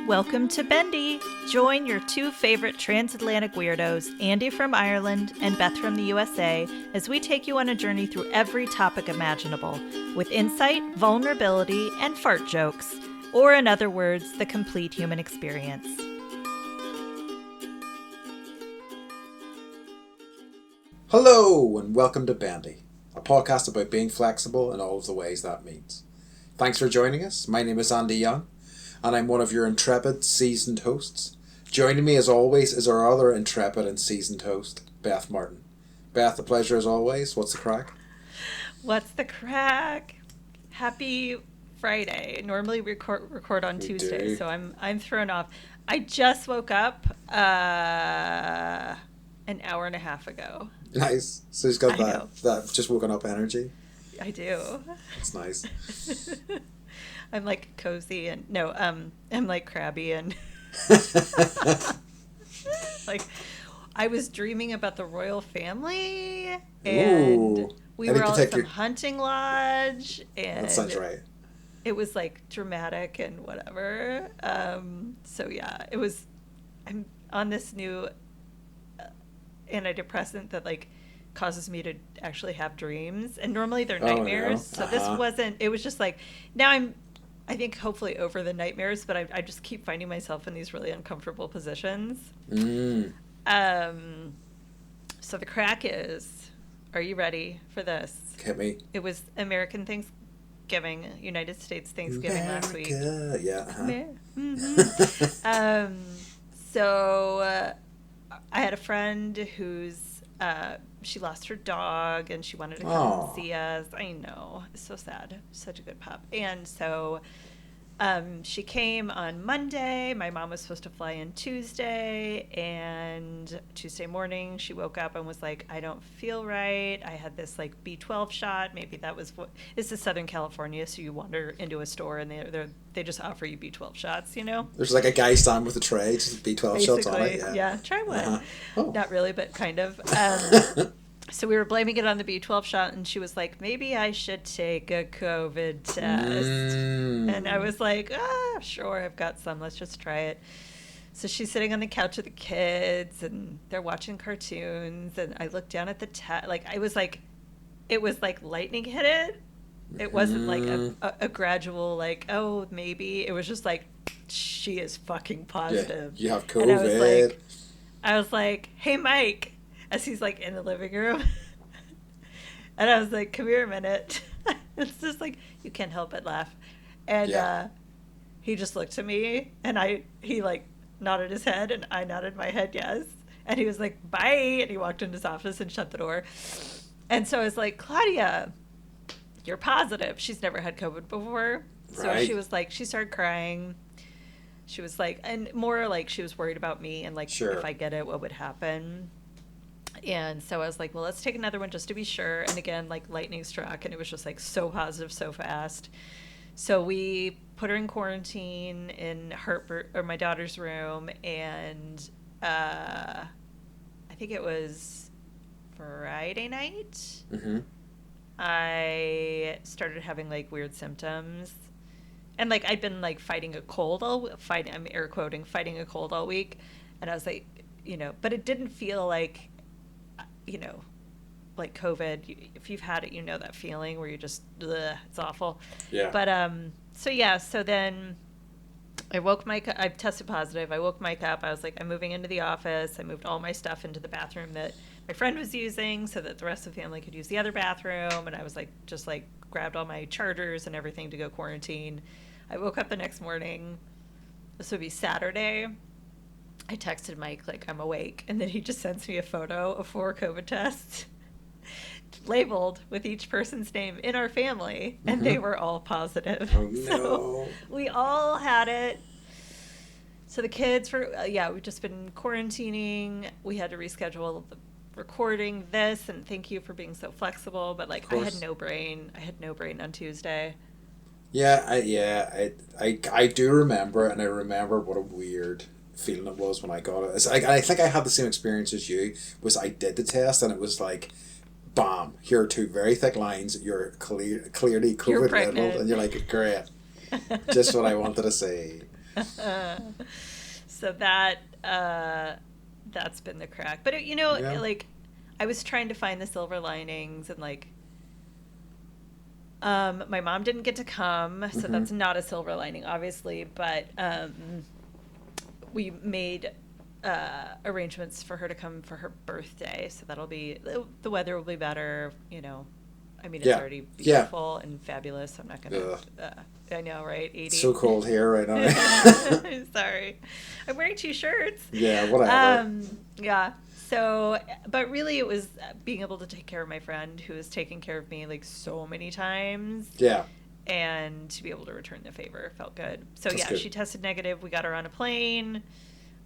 Welcome to Bendy. Join your two favorite transatlantic weirdos, Andy from Ireland and Beth from the USA, as we take you on a journey through every topic imaginable, with insight, vulnerability, and fart jokes, or in other words, the complete human experience. Hello and welcome to Bendy, a podcast about being flexible in all of the ways that means. Thanks for joining us. My name is Andy Young, and I'm one of your intrepid, seasoned hosts. Joining me as always is our other intrepid and seasoned host, Beth Martin. Beth, a pleasure as always. What's the crack? What's the crack? Happy Friday. Normally we record on Tuesday, so I'm thrown off. I just woke up an hour and a half ago. Nice. So he's got that just woken up energy. I do. That's nice. I'm like cozy and I'm like crabby and like I was dreaming about the royal family and Ooh, we were all at some hunting lodge and that sounds right. It was like dramatic and whatever. So yeah, I'm on this new antidepressant that like causes me to actually have dreams, and normally they're nightmares. No. So this wasn't. It was just like now I think hopefully over the nightmares, but I just keep finding myself in these really uncomfortable positions. So the crack is, are you ready for this? Hit me. It was American Thanksgiving, United States Thanksgiving last week. Yeah. So I had a friend who's she lost her dog and she wanted to come and see us. I know, it's so sad. Such a good pup. And so she came on Monday. My mom was supposed to fly in Tuesday, and Tuesday morning she woke up and was like, I don't feel right. I had this like B12 shot. Maybe that was what. This is Southern California, so you wander into a store and they just offer you B12 shots, you know? There's like a guy standing with a tray, just B12 basically, shots on it. Yeah, try one. Not really, but kind of. So we were blaming it on the B12 shot, and she was like, maybe I should take a COVID test. And I was like, sure, I've got some. Let's just try it. So she's sitting on the couch with the kids, and they're watching cartoons, and I looked down at the test. Like, it was like lightning hit it. It wasn't like a gradual, like, oh, maybe. It was just like, she is fucking positive. Yeah, you have COVID. And I was like, hey, Mike. As he's like in the living room. And I was like, come here a minute. It's just like, you can't help but laugh. And he just looked at me and he like nodded his head and I nodded my head yes. And he was like, bye. And he walked into his office and shut the door. And so I was like, Claudia, you're positive. She's never had COVID before. So Right. she was like, she started crying. She was like, and more like she was worried about me and like, if I get it, what would happen? And so I was like, well, let's take another one just to be sure. And again, like lightning struck, and it was just like so positive, so fast. So we put her in quarantine in my daughter's room, and I think it was Friday night. I started having like weird symptoms, and like I'd been like fighting a cold I'm air quoting, fighting a cold all week, and I was like, but it didn't feel like. Like COVID, if you've had it, you know that feeling where you just, it's awful. Yeah. But, so then I tested positive. I woke Mike up. I was like, I'm moving into the office. I moved all my stuff into the bathroom that my friend was using so that the rest of the family could use the other bathroom. And I was like, just like grabbed all my chargers and everything to go quarantine. I woke up the next morning. This would be Saturday. I texted Mike, like, I'm awake. And then he just sends me a photo of 4 COVID tests labeled with each person's name in our family. And they were all positive. Oh, no. So we all had it. So the kids we've just been quarantining. We had to reschedule the recording this. And thank you for being so flexible. But, like, I had no brain. On Tuesday. Yeah, I do remember, and I remember what a weird feeling it was when I got it. It's like, I think I had the same experience as you. Was I did the test and it was like, bam, here are 2 very thick lines. You're clearly COVID riddled, and you're like, great, just what I wanted to say. So that's been the crack. But Yeah. like I was trying to find the silver linings, and like my mom didn't get to come, so Mm-hmm. that's not a silver lining, obviously. But we made arrangements for her to come for her birthday, so that'll be the weather will be better. I mean, it's Yeah. already Yeah. beautiful and fabulous. So I'm not gonna. Ugh. I know, right? It's so 80. cold here right now. Sorry, I'm wearing two shirts. Yeah, whatever. Yeah. So, but really, it was being able to take care of my friend who has taken care of me like so many times, Yeah, and to be able to return the favor felt good. So that's yeah, good. she tested negative. We got her on a plane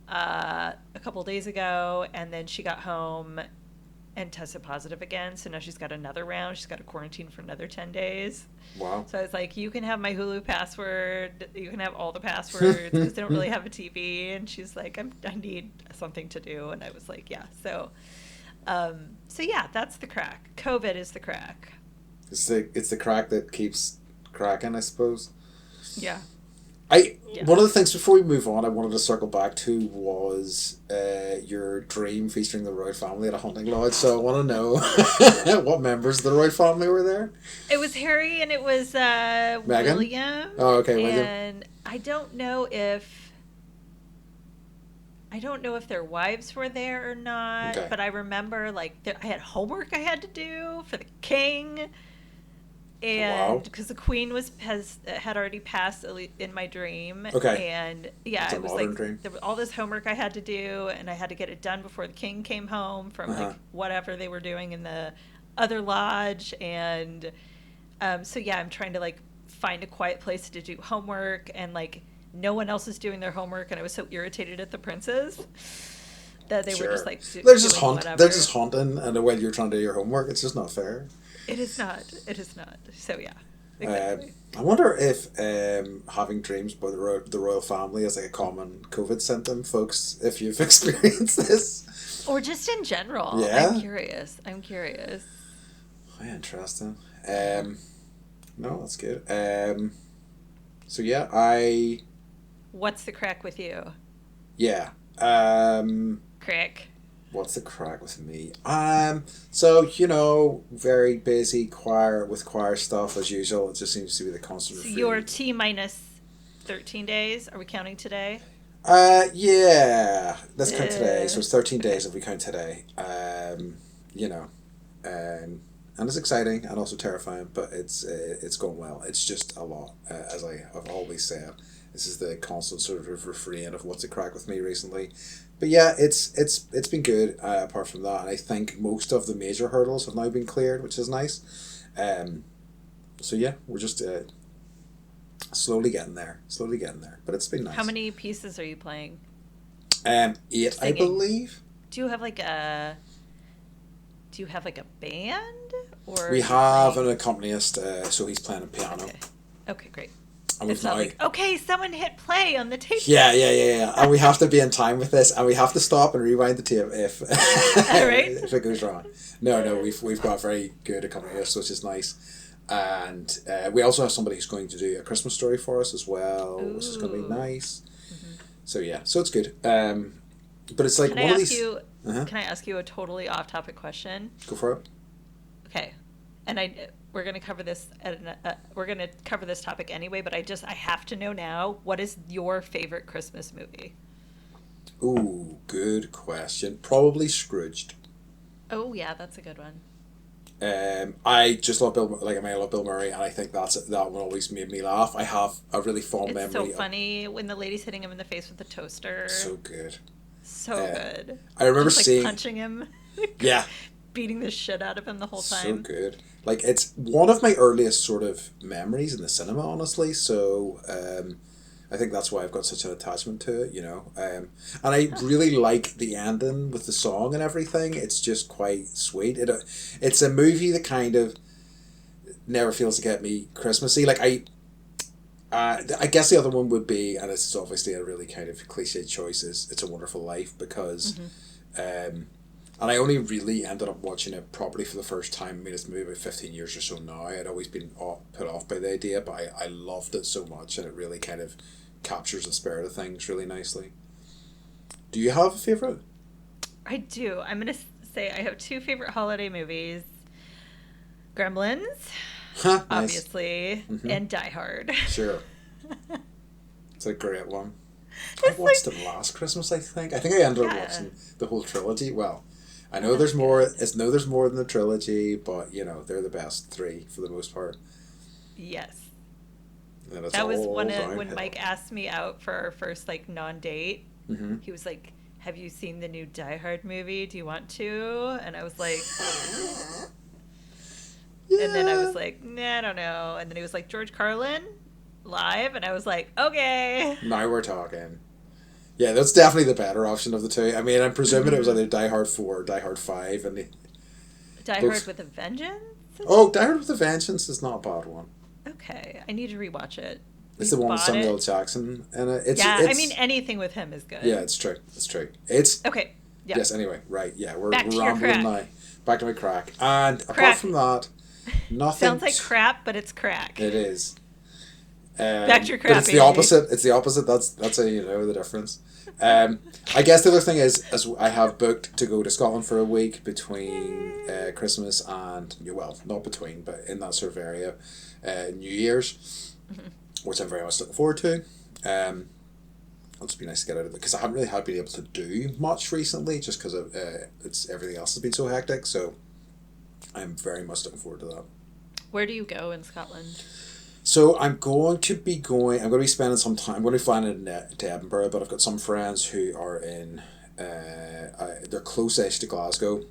a couple days ago, and then she got home and tested positive again. So now she's got another round. She's got to quarantine for another 10 days. Wow. So I was like, you can have my Hulu password. You can have all the passwords because they don't really have a TV. And she's like, I need something to do. And I was like, yeah. So yeah, that's the crack. COVID is the crack. It's the crack that keeps cracking, I suppose. Yeah. Yeah. One of the things before we move on, I wanted to circle back to was your dream featuring the Roy family at a hunting lodge. So I want to know what members of the Roy family were there. It was Harry and it was Megan. William. Oh, okay, William. And I don't know if their wives were there or not, Okay. but I remember like I had homework I had to do for the king, Wow. and because the queen had already passed in my dream. Okay. And yeah, It's a it was modern like dream. there was all this homework I had to do, and I had to get it done before the king came home from Uh-huh. like whatever they were doing in the other lodge. And so yeah, I'm trying to like find a quiet place to do homework, and like no one else is doing their homework, and I was so irritated at the princes that they were just Sure. like They're just doing hunt. whatever. They're just hunting, and while you're trying to do your homework, it's just not fair. It is not. It is not. So yeah, Uh, exactly. I wonder if having dreams about the royal family is like a common COVID symptom, folks. If you've experienced this, Or just in general. yeah, I'm curious. oh, interesting. No, that's good. So yeah, What's the crack with you? yeah. Crack. What's the crack with me? So very busy choir stuff as usual. It just seems to be the constant So refrain. you're T minus 13 days. Are we counting today? Yeah, let's count today. So it's 13 Okay. days if we count today. And it's exciting and also terrifying, but it's going well. It's just a lot, as I've always said. This is the constant sort of refrain of what's the crack with me recently. But yeah, it's been good. Apart from that, and I think most of the major hurdles have now been cleared, which is nice. So yeah, we're just slowly getting there, but it's been nice. How many pieces are you playing? 8, I Singing. believe. Do you have like a band, or We are you have playing- an accompanist, so he's playing a piano. Okay, great. And we've It's not now- like, okay, someone hit play on the tape. Yeah. And we have to be in time with this, and we have to stop and rewind the tape if Right. if it goes wrong. No, we've got very good accompanists, which is nice. And we also have somebody who's going to do a Christmas story for us as well, which is going to be Ooh. nice. Mhm. So yeah, so it's good. But it's like Can I one of ask these. you? Uh-huh. Can I ask you a totally off-topic question? Go for it. Okay, and we're gonna cover this we're gonna cover this topic anyway, but I have to know now. What is your favorite Christmas movie? Ooh, good question. Probably Scrooged. Oh yeah, that's a good one. I just love I love Bill Murray, and I think that one always made me laugh. I have a really fond It's memory. so funny when the lady's hitting him in the face with the toaster. So good. So good. I remember Just, like, seeing. punching him. Yeah. Beating the shit out of him the whole time. So good. Like, it's one of my earliest sort of memories in the cinema, honestly. So I think that's why I've got such an attachment to it, And I really like the ending with the song and everything. It's just quite sweet. It's a movie that kind of never feels to get me Christmassy. Like, I guess the other one would be, and it's obviously a really kind of cliche choice, is It's a Wonderful Life, because and I only really ended up watching it properly for the first time. I mean, it's maybe about 15 years or so now. I'd always been put off by the idea, but I loved it so much, and it really kind of captures the spirit of things really nicely. Do you have a favorite? I do. I'm going to say I have two favorite holiday movies. Gremlins, Huh, nice. obviously, and Die Hard. Sure. It's a great one. I It's watched like, them last Christmas, I think. I think I ended up yeah. watching the whole trilogy. Well, I Oh, know that's there's more. good. I know there's more than the trilogy, but you know they're the best three for the most part. Yes. And it's That was all when downhill. Mike asked me out for our first like non-date. Mm-hmm. He was like, "Have you seen the new Die Hard movie? Do you want to?" And I was like, and then I Yeah. was like, "Nah, I don't know." And then he was like, "George Carlin live," and I was like, "Okay." Now we're talking. Yeah, that's definitely the better option of the two. I mean, I'm presuming it was Hmm. either Die Hard 4 or Die Hard 5, and they Die Hard both. with a Vengeance. Oh, Die Hard with a Vengeance is not a bad one. Okay, I need to rewatch it. It's You the one with bought Samuel it? Jackson, and it's Yeah, I mean it's anything with him is good. yeah, it's true. It's true. It's Okay, yeah. yes. Anyway, right? Yeah, Back we're to your rambling crack. now. Back to my crack, and apart Crack. from that, nothing. Sounds like crap, but it's crack. It is. Back to your But crap, it's the Andy. opposite. It's the opposite. That's how you know the difference. I guess the other thing is, as I have booked to go to Scotland for a week between Christmas and well, not between, but in that sort of area, New Year's, which I'm very much looking forward to. It'll just be nice to get out of it because I haven't really been able to do much recently, just because of it's everything else has been so hectic. So I'm very much looking forward to that. Where do you go in Scotland? So I'm going to be spending some time. I'm going to be flying to Edinburgh, but I've got some friends who are in. They're close-ish to Glasgow.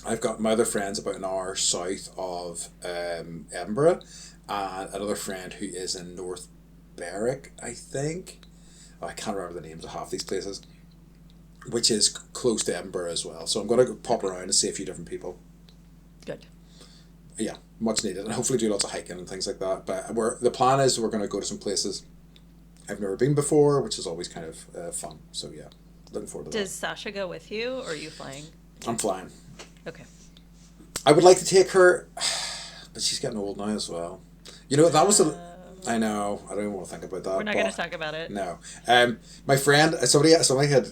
I've got my other friends about an hour south of Edinburgh, and another friend who is in North Berwick, I think. I can't remember the names of half these places, which is close to Edinburgh as well. So I'm going to pop around and see a few different people. Good. Yeah, much needed, and hopefully do lots of hiking and things like that. But the plan is we're going to go to some places I've never been before, which is always kind of fun. So yeah, looking forward to Does Sasha go with you, or are you flying? that. I'm flying. Okay. I would like to take her, but she's getting old now as well. You know, that was I know. I don't even want to think about that. We're not going to talk about it. No. My friend, somebody had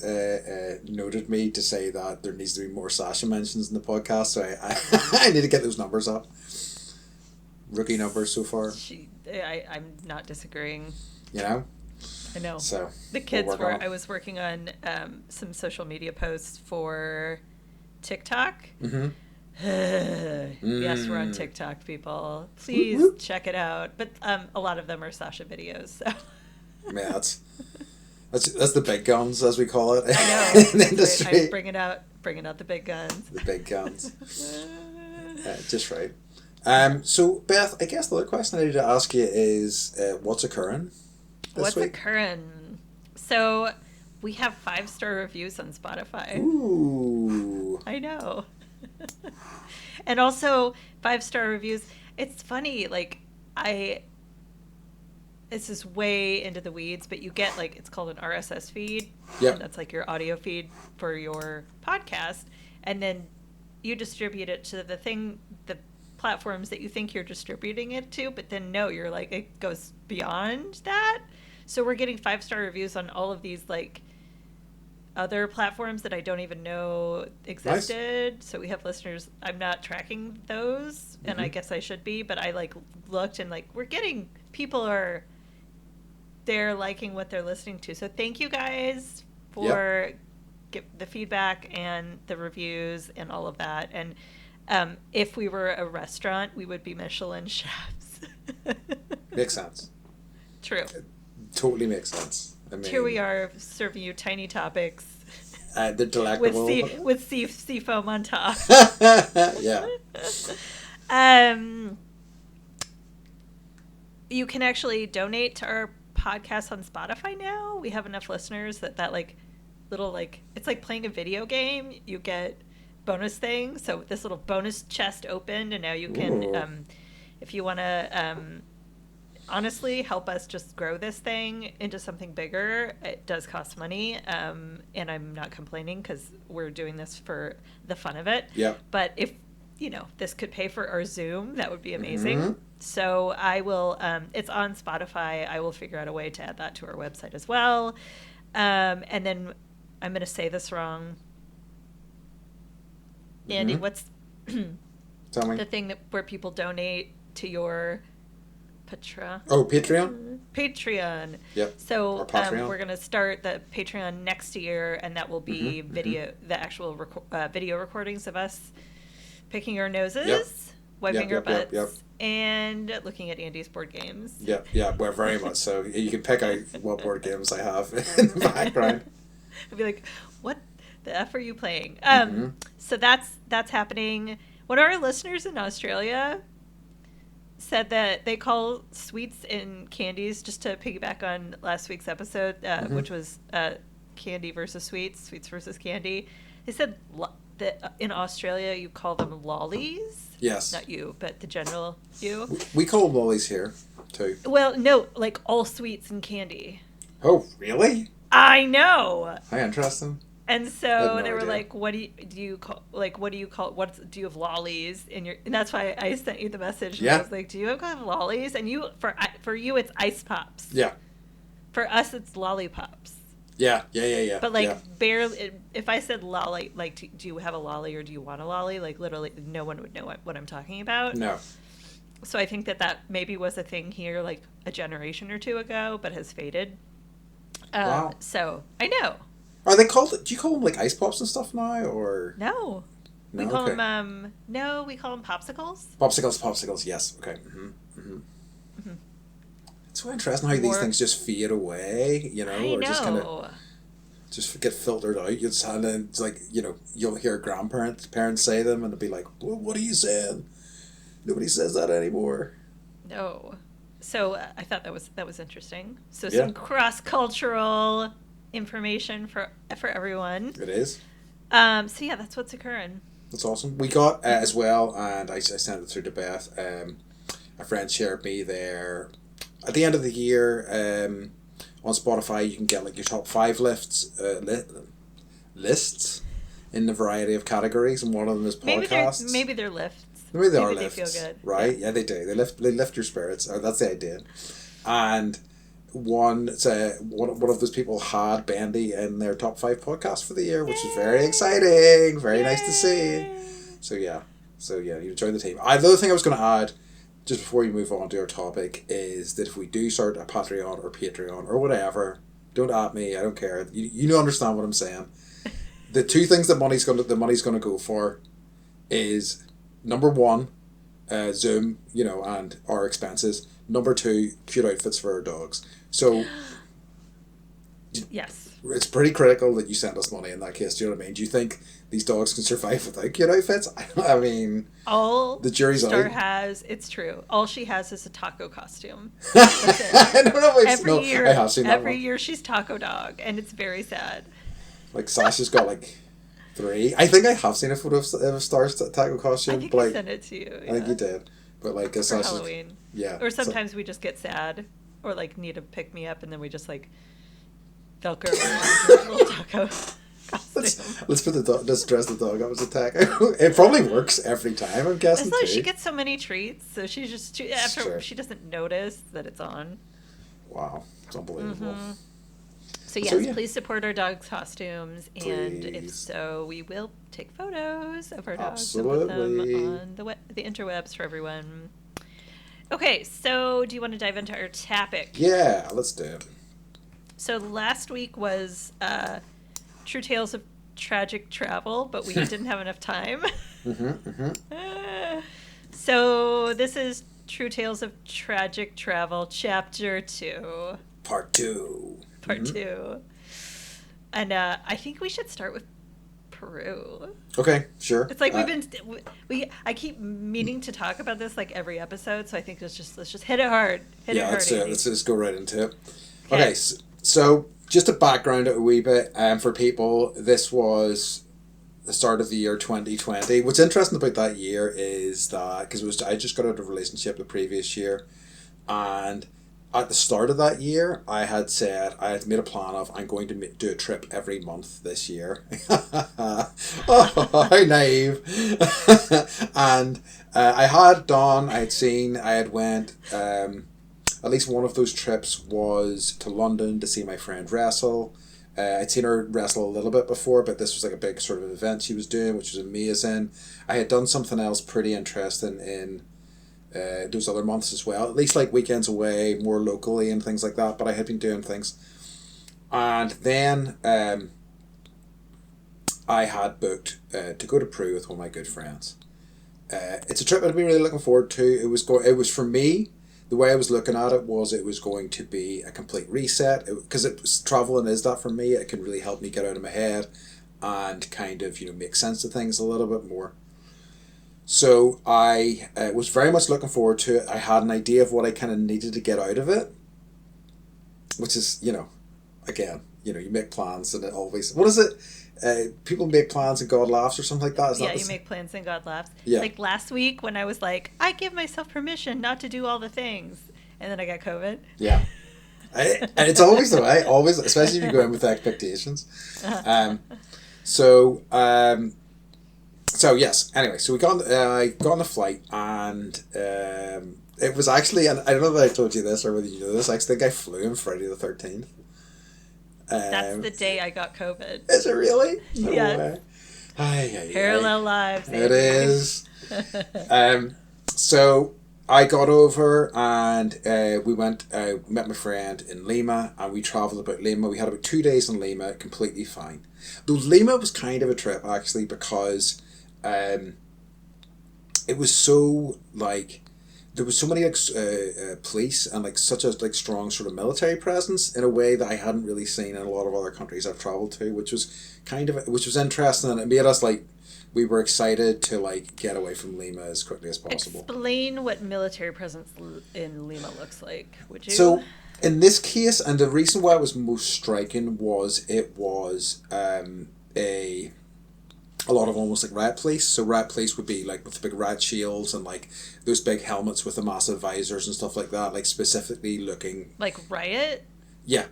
noted me to say that there needs to be more Sasha mentions in the podcast, so I need to get those numbers up. Rookie numbers so far. I'm not disagreeing. You know? I know. So The kids we'll work on it. I was working on some social media posts for TikTok. Mm-hmm. Yes, we're on TikTok, people. Please Whoop, whoop. check it out. But a lot of them are Sasha videos. So. Man, that's the big guns, as we call it I know. in the That's right. industry. I'm bringing out the big guns. The big guns. Just right. So, Beth, I guess the other question I need to ask you is what's occurring this What's week? occurring? So, we have 5-star reviews on Spotify. Ooh. I know. And also 5-star reviews. It's funny, like this is way into the weeds, but you get like it's called an RSS feed. Yep. And that's like your audio feed for your podcast, and then you distribute it to the platforms that you think you're distributing it to, but then no, you're like it goes beyond that. So we're getting 5-star reviews on all of these like other platforms that I don't even know existed. Nice. So we have listeners. I'm not tracking those, and I guess I should be, but I like looked and like we're getting people they're liking what they're listening to. So thank you guys for the feedback and the reviews and all of that. And if we were a restaurant, we would be Michelin chefs. Makes sense. True. It totally makes sense. I mean, here we are serving you tiny topics. They're delectable. With sea foam on top. Yeah. You can actually donate to our podcast on Spotify now. We have enough listeners that like little like it's like playing a video game. You get bonus things. So this little bonus chest opened, and now you can, if you want to, honestly help us just grow this thing into something bigger. It does cost money, and I'm not complaining because we're doing this for the fun of it. Yeah. But if this could pay for our Zoom, that would be amazing. Mm-hmm. So I will, it's on Spotify. I will figure out a way to add that to our website as well. And then I'm going to say this wrong. Andy, what's Tell me. the thing where people donate to your Oh, Patreon? Patreon. Yep. So Patreon. we're going to start the Patreon next year, and that will be the actual video recordings of us picking our noses, wiping our butts, and looking at Andy's board games. Yeah, well, very much so. You can pick out what board games I have in the background. I'll be like, what the F are you playing? So that's happening. One of our listeners in Australia said that they call sweets and candies, just to piggyback on last week's episode, which was candy versus sweets versus candy. They said that in Australia you call them lollies. Yes. Not you, but the general you. We call them lollies here, too. Well, no, like all sweets and candy. Oh, really? I know. How interesting. And so no they were idea. like, "What do you call? Like, what do you call? Do you have lollies in your?" And that's why I sent you the message. And I was like, "Do you have lollies?" And for you, it's ice pops. Yeah. For us, it's lollipops. Yeah. But barely. If I said lolly, like, do you have a lolly or do you want a lolly? Like, literally, no one would know what I'm talking about. No. So I think that maybe was a thing here, like a generation or two ago, but has faded. Wow. So I know. Are they called? Do you call them like ice pops and stuff now, or no? We call them we call them popsicles. Popsicles. Yes. Okay. It's so interesting how these things just fade away, or just kind of just get filtered out. And then it's like you'll hear parents say them, and they'll be like, "Well, what are you saying? Nobody says that anymore." No. So I thought that was interesting. So some cross-cultural information for everyone. It is. So yeah, that's what's occurring. That's awesome. We got as well, and I sent it through to Beth. A friend shared me there. At the end of the year, on Spotify, you can get like your top 5 lists in a variety of categories, and one of them is podcasts. Maybe they're lifts. Maybe they are lifts. They feel good, right? Yeah, they do. They lift your spirits. That's the idea. And one of those people had Bendy in their top 5 podcasts for the year, which is very exciting. Very nice to see. So yeah, you join the team. The other thing I was going to add, just before we move on to our topic, is that if we do start a Patreon or whatever, don't at me. I don't care. You understand what I'm saying. The 2 things that the money's going to go for is, number 1, Zoom, and our expenses. Number 2, cute outfits for our dogs. So, yes, it's pretty critical that you send us money in that case. Do you know what I mean? Do you think these dogs can survive without cute outfits? I mean, the jury's Star out. it's true. All she has is a taco costume. That's it. I don't know if every year, I have seen that every one. year she's taco dog, and it's very sad. Like Sasha's got like 3. I think I have seen a photo of Star's taco costume. I think I sent it to you. Yeah. I think you did. But like for Halloween. Yeah. Or sometimes we just get sad, or like need to pick me up, and then we just like Velcro a little taco costume. Let's dress the dog up as a taco. It probably works every time, I'm guessing. It's like too. she gets so many treats, so she's just she doesn't notice that it's on. Wow, it's unbelievable. So yes, please support our dogs' costumes, and if so, we will take photos of our dogs and put them on the interwebs for everyone. Okay, so do you want to dive into our topic? Yeah, let's do it. So last week was True Tales of Tragic Travel, but we didn't have enough time. So this is True Tales of Tragic Travel, Chapter 2. Part 2. Part 2. And I think we should start with Peru. Okay, sure. It's like I keep meaning to talk about this like every episode, so I think let's just hit it hard. Let's just go right into it. Okay, so just to background it a wee bit, for people, this was the start of the year 2020. What's interesting about that year is that, because I just got out of a relationship the previous year, and at the start of that year, I had said, I had made a plan of, I'm going to do a trip every month this year. Oh, how naive. And I had went, at least one of those trips was to London to see my friend wrestle. I'd seen her wrestle a little bit before, but this was like a big sort of event she was doing, which was amazing. I had done something else pretty interesting in those other months as well, at least like weekends away, more locally and things like that. But I had been doing things, and then I had booked to go to Peru with one of my good friends. It's a trip I'd been really looking forward to. It was for me. The way I was looking at it was going to be a complete reset, because traveling is that for me. It can really help me get out of my head and kind of make sense of things a little bit more. So I was very much looking forward to it. I had an idea of what I kind of needed to get out of it, which is, again, you make plans and it always, what is it? People make plans and God laughs or something like that. You make plans and God laughs. Yeah. Like last week when I was like, I give myself permission not to do all the things. And then I got COVID. Yeah. And it's always the way, always, especially if you go in with expectations. So yes, anyway, so I got on the flight, and it was actually, and I don't know if I told you this or whether you know this, I think I flew on Friday the 13th. That's the day I got COVID. Is it really? No yes. way. Parallel lives. It is. So I got over, and we went, met my friend in Lima, and we travelled about Lima. We had about 2 days in Lima, completely fine. Though Lima was kind of a trip, actually, because it was so, there was so many police and such a strong sort of military presence in a way that I hadn't really seen in a lot of other countries I've travelled to, which was interesting, and it made us we were excited to get away from Lima as quickly as possible. Explain what military presence in Lima looks like, would you? So in this case, and the reason why it was most striking was it was a lot of almost riot police. So riot police would be with the big riot shields and those big helmets with the massive visors and stuff like that, specifically looking... riot? Yeah.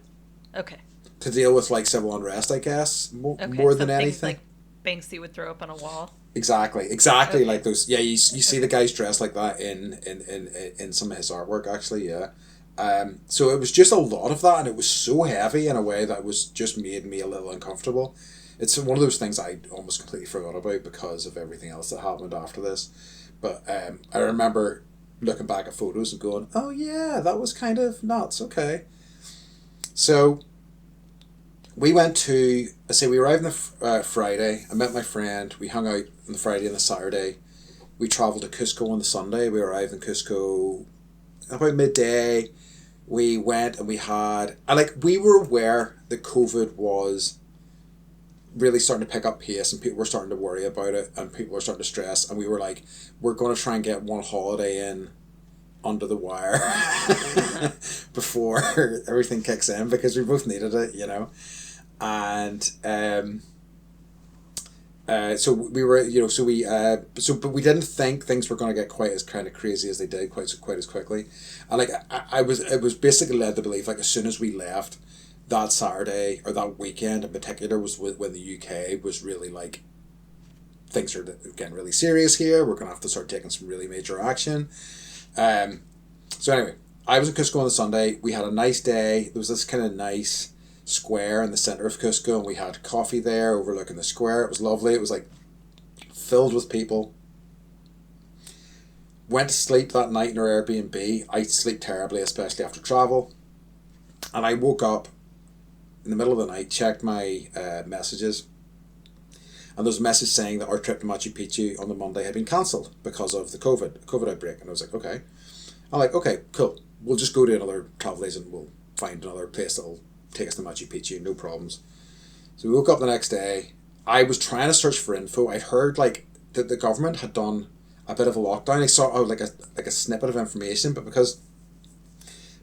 Okay. To deal with civil unrest, I guess, more than anything. Banksy would throw up on a wall. Exactly. Okay. Like those. Yeah, you see the guys dressed like that in some of his artwork, actually. Yeah. So it was just a lot of that, and it was so heavy in a way that was just made me a little uncomfortable. It's one of those things I almost completely forgot about because of everything else that happened after this. But I remember looking back at photos and going, "Oh yeah, that was kind of nuts." Okay. So we went to, we arrived on the Friday. I met my friend. We hung out on the Friday and the Saturday. We travelled to Cusco on the Sunday. We arrived in Cusco about midday. We went and we were aware that COVID was really starting to pick up pace, and people were starting to worry about it, and people were starting to stress, and we were we're going to try and get one holiday in under the wire before everything kicks in, because we both needed it, and so we were, but we didn't think things were going to get quite as kind of crazy as they did quite as quickly, and I was basically led to believe as soon as we left that Saturday, or that weekend in particular, was when the UK was really things are getting really serious here. We're going to have to start taking some really major action. So anyway, I was in Cusco on the Sunday. We had a nice day. There was this kind of nice square in the centre of Cusco, and we had coffee there overlooking the square. It was lovely. It was filled with people. Went to sleep that night in our Airbnb. I sleep terribly, especially after travel. And I woke up in the middle of the night, checked my messages, and there was a message saying that our trip to Machu Picchu on the Monday had been cancelled because of the COVID outbreak. And I was okay. I'm okay, cool. We'll just go to another travel agent and we'll find another place that'll take us to Machu Picchu, no problems. So we woke up the next day. I was trying to search for info. I'd heard that the government had done a bit of a lockdown. I saw a snippet of information, but because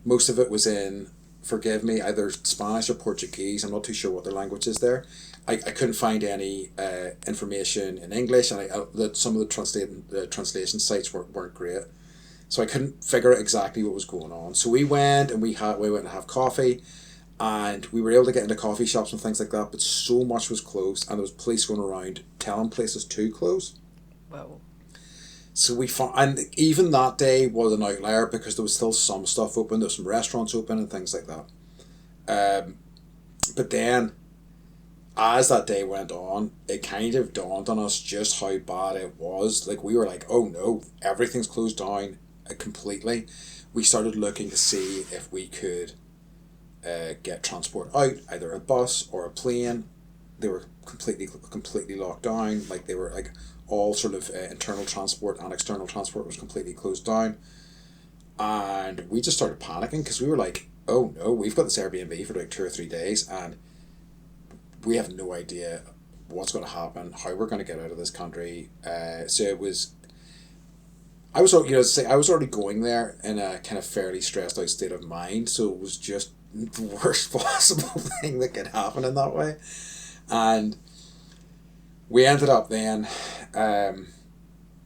most of it was in, forgive me, either Spanish or Portuguese, I'm not too sure what their language is there, I couldn't find any information in English, and some of the translation sites weren't great. So I couldn't figure out exactly what was going on. So we went and we went and have coffee, and we were able to get into coffee shops and things like that, but so much was closed, and there was police going around telling places to close. Whoa. So we found, and even that day was an outlier because there was still some stuff open. There was some restaurants open and things like that. But then, as that day went on, it kind of dawned on us just how bad it was. Like, we were like, oh no, everything's closed down completely. We started looking to see if we could get transport out, either a bus or a plane. They were completely locked down. Like, they were like all sort of internal transport and external transport was completely closed down. And we just started panicking because we were like, oh no, we've got this Airbnb for like 2 or 3 days and we have no idea what's going to happen, how we're going to get out of this country. So it was, I was, I was already going there in a kind of fairly stressed out state of mind. So it was just the worst possible thing that could happen in that way. And we ended up then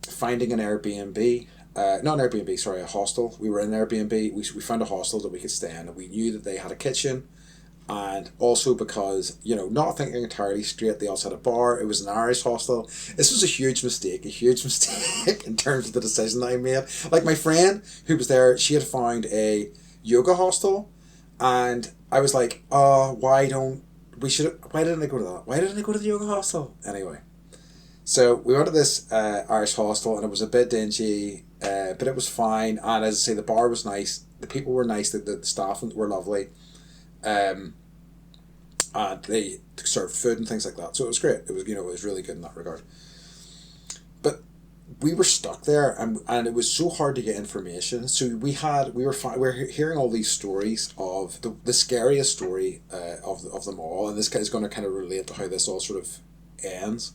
finding an Airbnb. Not an Airbnb, sorry, a hostel. We were in an Airbnb. We found a hostel that we could stay in, and we knew that they had a kitchen. And also because, not thinking entirely straight, they also had a bar. It was an Irish hostel. This was a huge mistake in terms of the decision that I made. Like, my friend who was there, she had found a yoga hostel, and I was like, oh, why didn't I go to that? Why didn't I go to the yoga hostel? Anyway, so we went to this Irish hostel, and it was a bit dingy, but it was fine. And as I say, the bar was nice. The people were nice. The staff were lovely. And they served food and things like that. So it was great. It was, it was really good in that regard. But we were stuck there, and it was so hard to get information. So we were hearing all these stories of the scariest story of them all, and this is going to kind of relate to how this all sort of ends.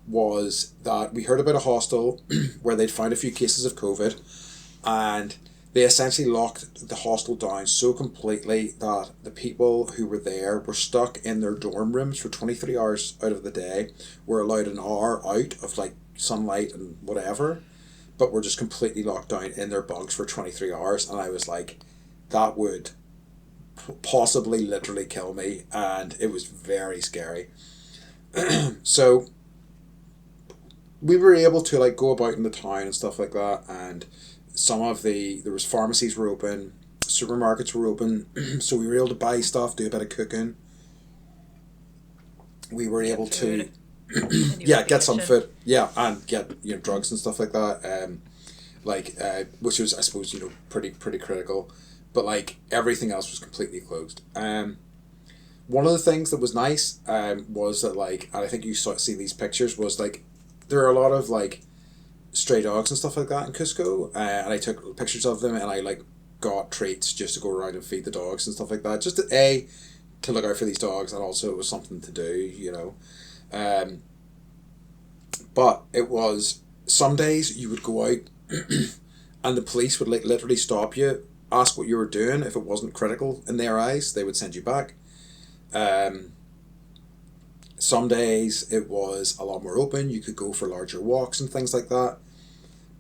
Was that we heard about a hostel where they'd found a few cases of COVID, and they essentially locked the hostel down so completely that the people who were there were stuck in their dorm rooms for 23 hours out of the day, were allowed an hour out of like sunlight and whatever, but were just completely locked down in their bunks for 23 hours. And I was like, that would possibly literally kill me, and it was very scary. So we were able to like go about in the town and stuff like that, and there was pharmacies were open, supermarkets were open, so we were able to buy stuff, do a bit of cooking. We were able to get some food, and get drugs and stuff like that, which was, I suppose, pretty critical, but like everything else was completely closed. One of the things that was nice was that, like, and I think you see these pictures, was like there are a lot of like stray dogs and stuff like that in Cusco, and I took pictures of them, and I like got treats just to go around and feed the dogs and stuff like that, just to look out for these dogs, and also it was something to do, but it was, some days you would go out and the police would like literally stop you, ask what you were doing. If it wasn't critical in their eyes, they would send you back. Some days it was a lot more open, you could go for larger walks and things like that,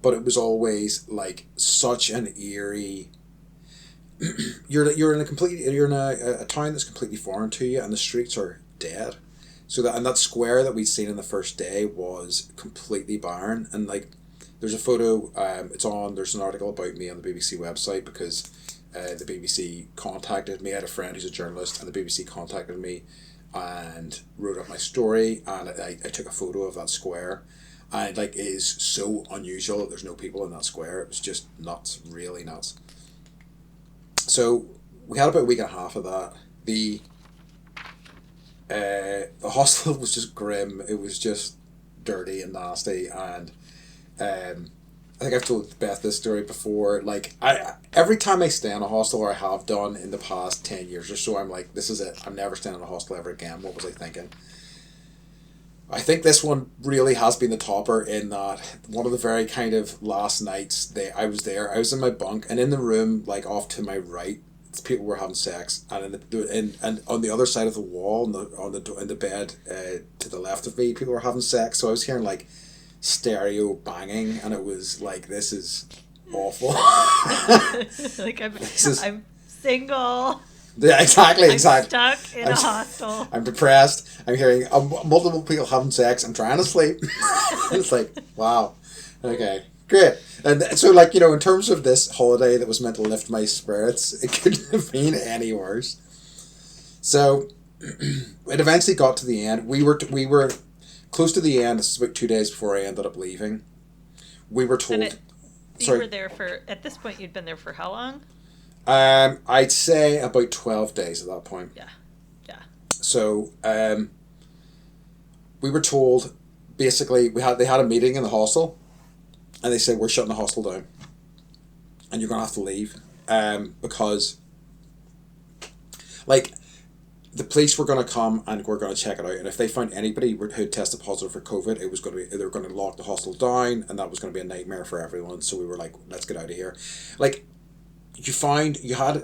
but it was always like such an eerie, you're in a town that's completely foreign to you, and the streets are dead. So that square that we'd seen in the first day was completely barren, and like there's a photo, there's an article about me on the BBC website, because the BBC contacted me. I had a friend who's a journalist, and the BBC contacted me and wrote up my story, and I took a photo of that square, and like it is so unusual that there's no people in that square. It was just nuts, really nuts. So we had about a week and a half of that. The hostel was just grim. It was just dirty and nasty, and I think I've told Beth this story before. Like, every time I stay in a hostel, or I have done in the past 10 years or so, I'm like, this is it. I'm never staying in a hostel ever again. What was I thinking? I think this one really has been the topper, in that one of the very kind of last nights I was there. I was in my bunk, and in the room, like off to my right, people were having sex, and and on the other side of the wall, in the bed to the left of me, people were having sex. So I was hearing like stereo banging, and it was like, this is awful. Like This is, I'm single. yeah, exactly. I'm stuck in I'm, a hostel. I'm depressed. I'm hearing multiple people having sex. I'm trying to sleep. It's like, wow. Okay, great. And so, like, in terms of this holiday that was meant to lift my spirits, it couldn't have been any worse. So, it eventually got to the end. We were close to the end. This is about 2 days before I ended up leaving. We were And told. you were Sorry. there for, at this point, you'd been there for how long? I'd say about 12 days at that point. Yeah. Yeah. So, we were told, basically, they had a meeting in the hostel, and they said, we're shutting the hostel down, and you're going to have to leave, because, like, the police were going to come and we're going to check it out, and if they found anybody who tested positive for COVID, it was going to be, they were going to lock the hostel down, and that was going to be a nightmare for everyone. So we were like, let's get out of here. Like, you had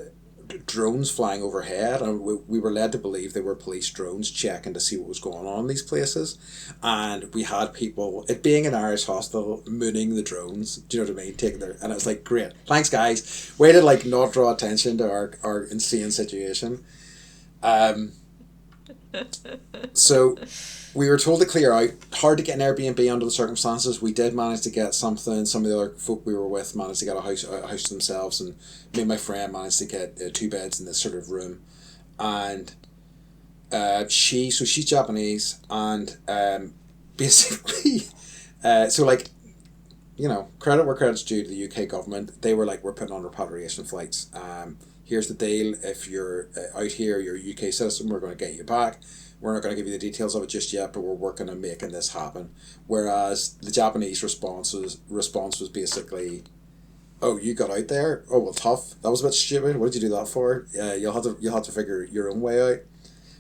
drones flying overhead, and we were led to believe they were police drones checking to see what was going on in these places, and we had people, it being an Irish hostel, mooning the drones. Do you know what I mean? Taking their, and it was like, great, thanks guys, way to like not draw attention to our insane situation. So we were told to clear out. Hard to get an Airbnb under the circumstances. We did manage to get something. Some of the other folk we were with managed to get a house to themselves, and me and my friend managed to get 2 beds in this sort of room. And she's Japanese, and basically, so like, credit where credit's due to the UK government. They were like, we're putting on repatriation flights. Here's the deal. If you're out here, you're a UK citizen, we're going to get you back. We're not going to give you the details of it just yet, but we're working on making this happen. Whereas the Japanese response was basically, oh, you got out there? Oh, well, tough. That was a bit stupid. What did you do that for? You'll have to figure your own way out.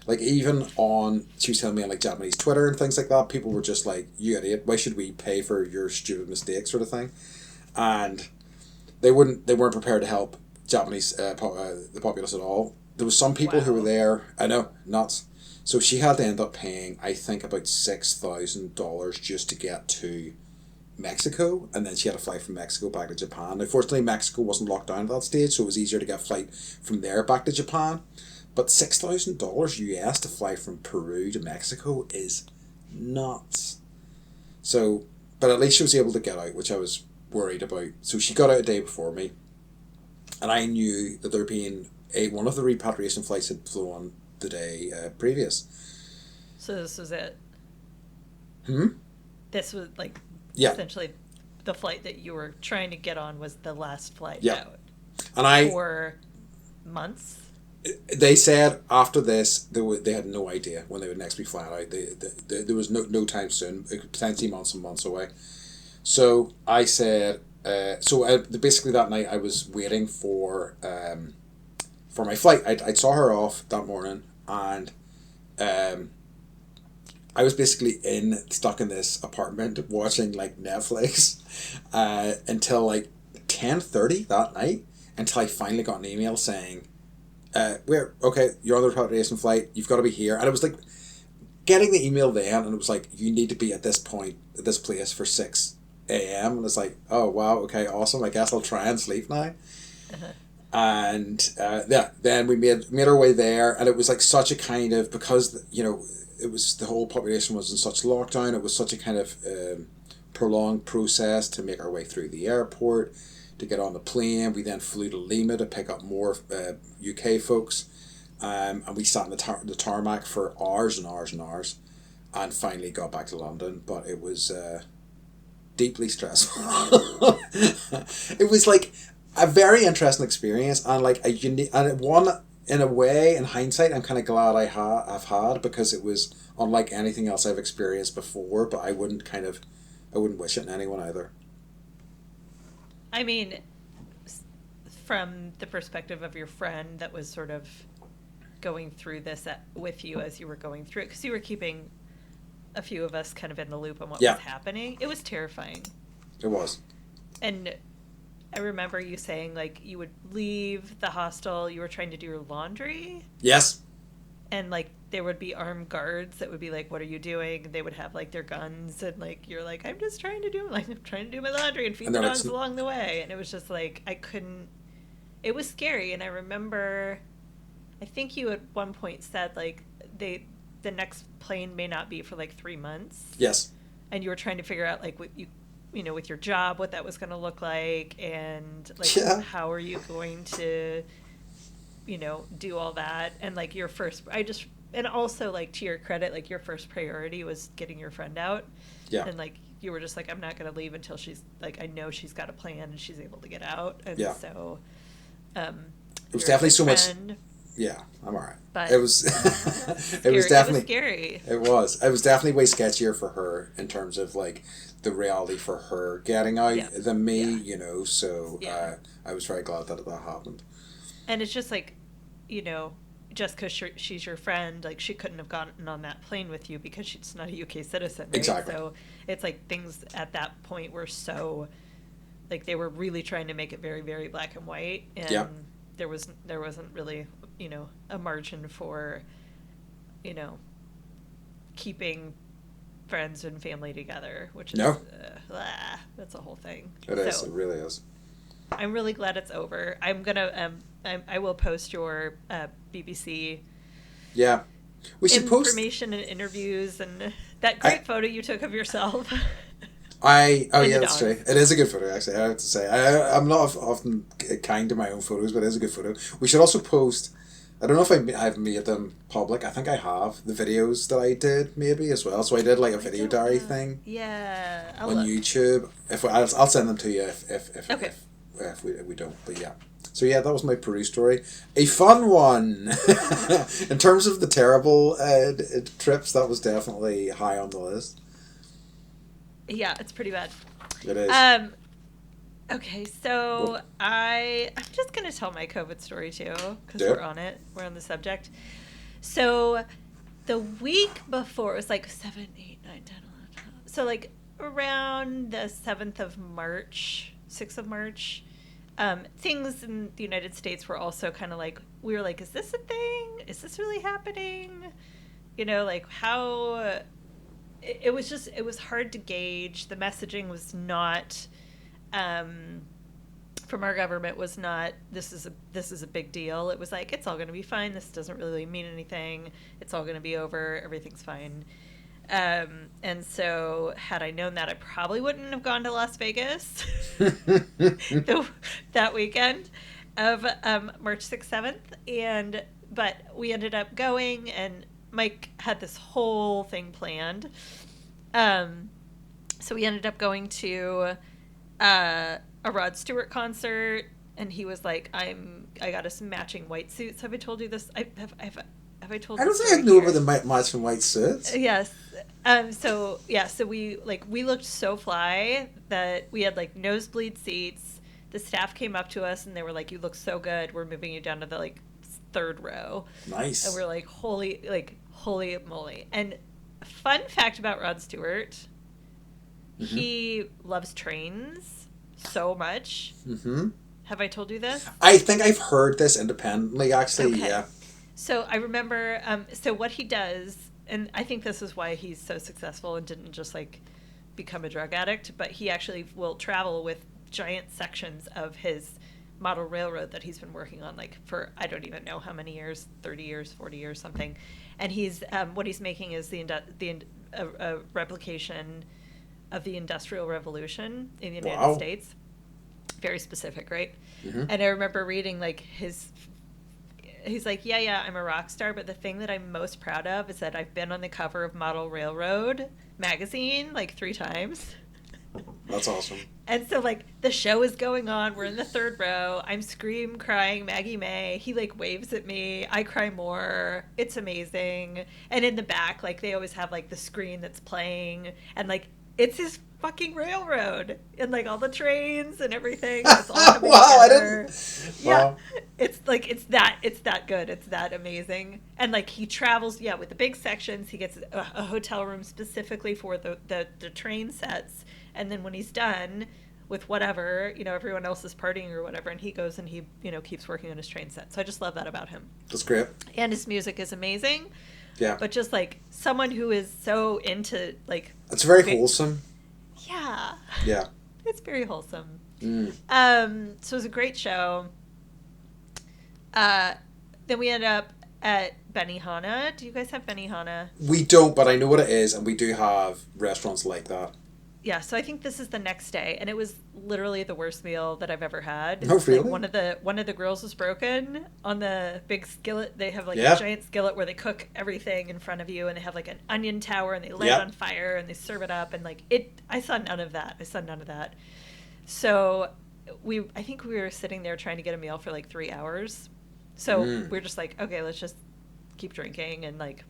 Like, even on, she was telling me on like Japanese Twitter and things like that, people were just like, you idiot, why should we pay for your stupid mistake, sort of thing. And they weren't prepared to help Japanese the populace at all. There was some people who were there, I know, nuts. So she had to end up paying, I think, about $6,000 just to get to Mexico, and then she had to fly from Mexico back to Japan. Unfortunately, Mexico wasn't locked down at that stage, so it was easier to get a flight from there back to Japan. But $6,000 US to fly from Peru to Mexico is nuts. So, but at least she was able to get out, which I was worried about. So she got out a day before me, and I knew that there being one of the repatriation flights had flown the day previous. So this was it. This was like, yeah, essentially the flight that you were trying to get on was the last flight out. And for months. They said after this they had no idea when they would next be flying out. There was no time soon, potentially months and months away. So I said, basically that night I was waiting for my flight. I saw her off that morning, and I was basically stuck in this apartment watching like Netflix until like 10:30 that night, until I finally got an email saying, you're on the repatriation flight, you've got to be here. And it was like getting the email then, and it was like, you need to be at this place for 6 a.m. And it's like, oh wow, okay, awesome, I guess I'll try and sleep now. And then we made our way there, and it was like such a kind of, because it was, the whole population was in such lockdown, it was such a kind of prolonged process to make our way through the airport, to get on the plane. We then flew to Lima to pick up more UK folks, and we sat in the tarmac for hours and hours and hours, and finally got back to London. But it was deeply stressful. It was like a very interesting experience, and like a unique, and one, in a way, in hindsight, I'm kind of glad I've had, because it was unlike anything else I've experienced before. But I wouldn't wish it on anyone either. I mean, from the perspective of your friend that was sort of going through this with you as you were going through it, because you were keeping a few of us kind of in the loop on what was happening, it was terrifying. It was. And I remember you saying, like, you would leave the hostel, you were trying to do your laundry. Yes. and like there would be armed guards that would be like, what are you doing? They would have like their guns, and like you're like, I'm just trying to do my laundry and feed And the they're dogs like, along the way. And it was just like I couldn't, it was scary. And I remember, I think you at one point said like the next plane may not be for like 3 months. yes. And you were trying to figure out like what you know, with your job, what that was going to look like, and like Yeah. how are you going to, you know, do all that. And like your first, and also like to your credit, like your first priority was getting your friend out. Yeah. And like you were just like, I'm not going to leave until she's like, I know she's got a plan and she's able to get out. And Yeah. so it was definitely so much. Yeah, I'm all right. But it was it was definitely scary. It was definitely way sketchier for her in terms of like the reality for her getting out than me, you know. So I was very glad that happened. And it's just like, you know, just because she's your friend, like she couldn't have gotten on that plane with you because she's not a UK citizen, right? Exactly. So it's like things at that point were so, like they were really trying to make it very, very black and white, and there wasn't really, you know, a margin for, you know, keeping friends and family together, which is that's a whole thing. It is. It really is. I'm really glad it's over. I'm gonna I will post your BBC we should post information and interviews and that great photo you took of yourself. That's true. It is a good photo, actually. I have to say, I'm not often kind to my own photos, but it is a good photo. We should also post. I don't know if I've made them public. I think I have the videos that I did maybe as well. So I did like a video diary thing. Yeah, on YouTube. I'll send them to you if we don't. But yeah. So yeah, that was my Peru story. A fun one. In terms of the terrible trips, that was definitely high on the list. Yeah, it's pretty bad. It is. Okay, so I'm just going to tell my COVID story too, because we're on it. We're on the subject. So the week before, it was like 7, 8, 9, 10, 11, 12. So like around the 7th of March, 6th of March, things in the United States were also kind of like, we were like, is this a thing? Is this really happening? You know, like how... It was hard to gauge. The messaging was not, from our government was not, this is a big deal. It was like, it's all going to be fine. This doesn't really mean anything. It's all going to be over. Everything's fine. And so had I known that, I probably wouldn't have gone to Las Vegas that weekend of March 6th, 7th. But we ended up going, and Mike had this whole thing planned. So we ended up going to a Rod Stewart concert, and he was like, I got us matching white suits. Have I told you this? Have I told you? I don't think I knew about the matching white suits. Yes. So we looked so fly that we had like nosebleed seats. The staff came up to us and they were like, you look so good. We're moving you down to the like 3rd row. Nice. And we're like, holy moly. And fun fact about Rod Stewart, he loves trains so much. Mm-hmm. Have I told you this? I think I've heard this independently, actually. Okay. Yeah. So I remember, so what he does, and I think this is why he's so successful and didn't just like become a drug addict, but he actually will travel with giant sections of his model railroad that he's been working on like for I don't even know how many years, 30 years, 40 years, something. And he's what he's making is a replication of the Industrial Revolution in the United States. Very specific, right? Mm-hmm. And I remember reading like he's like, yeah, I'm a rock star, but the thing that I'm most proud of is that I've been on the cover of Model Railroad magazine like 3 times. That's awesome. And so like the show is going on, we're in the 3rd row, I'm crying Maggie May, he like waves at me, I cry more, it's amazing. And in the back, like they always have like the screen that's playing, and like it's his fucking railroad, and like all the trains and everything. It's all coming together. Yeah, it's like it's that good, it's that amazing. And like he travels, with the big sections. He gets a hotel room specifically for the train sets, and then when he's done, with whatever, everyone else is partying or whatever, and he goes and he, keeps working on his train set. So I just love that about him. That's great. And his music is amazing. Yeah. But just like someone who is so into like... It's very wholesome. Yeah. Yeah. It's very wholesome. Mm. So it was a great show. Then we ended up at Benihana. Do you guys have Benihana? We don't, but I know what it is, and we do have restaurants like that. Yeah, so I think this is the next day, and it was literally the worst meal that I've ever had. Oh, really? Like one of the grills was broken on the big skillet. They have like Yeah. a giant skillet where they cook everything in front of you, and they have like an onion tower, and they light it on fire, and they serve it up, and like it. I saw none of that. So I think we were sitting there trying to get a meal for like 3 hours. So we're just like, okay, let's just keep drinking and like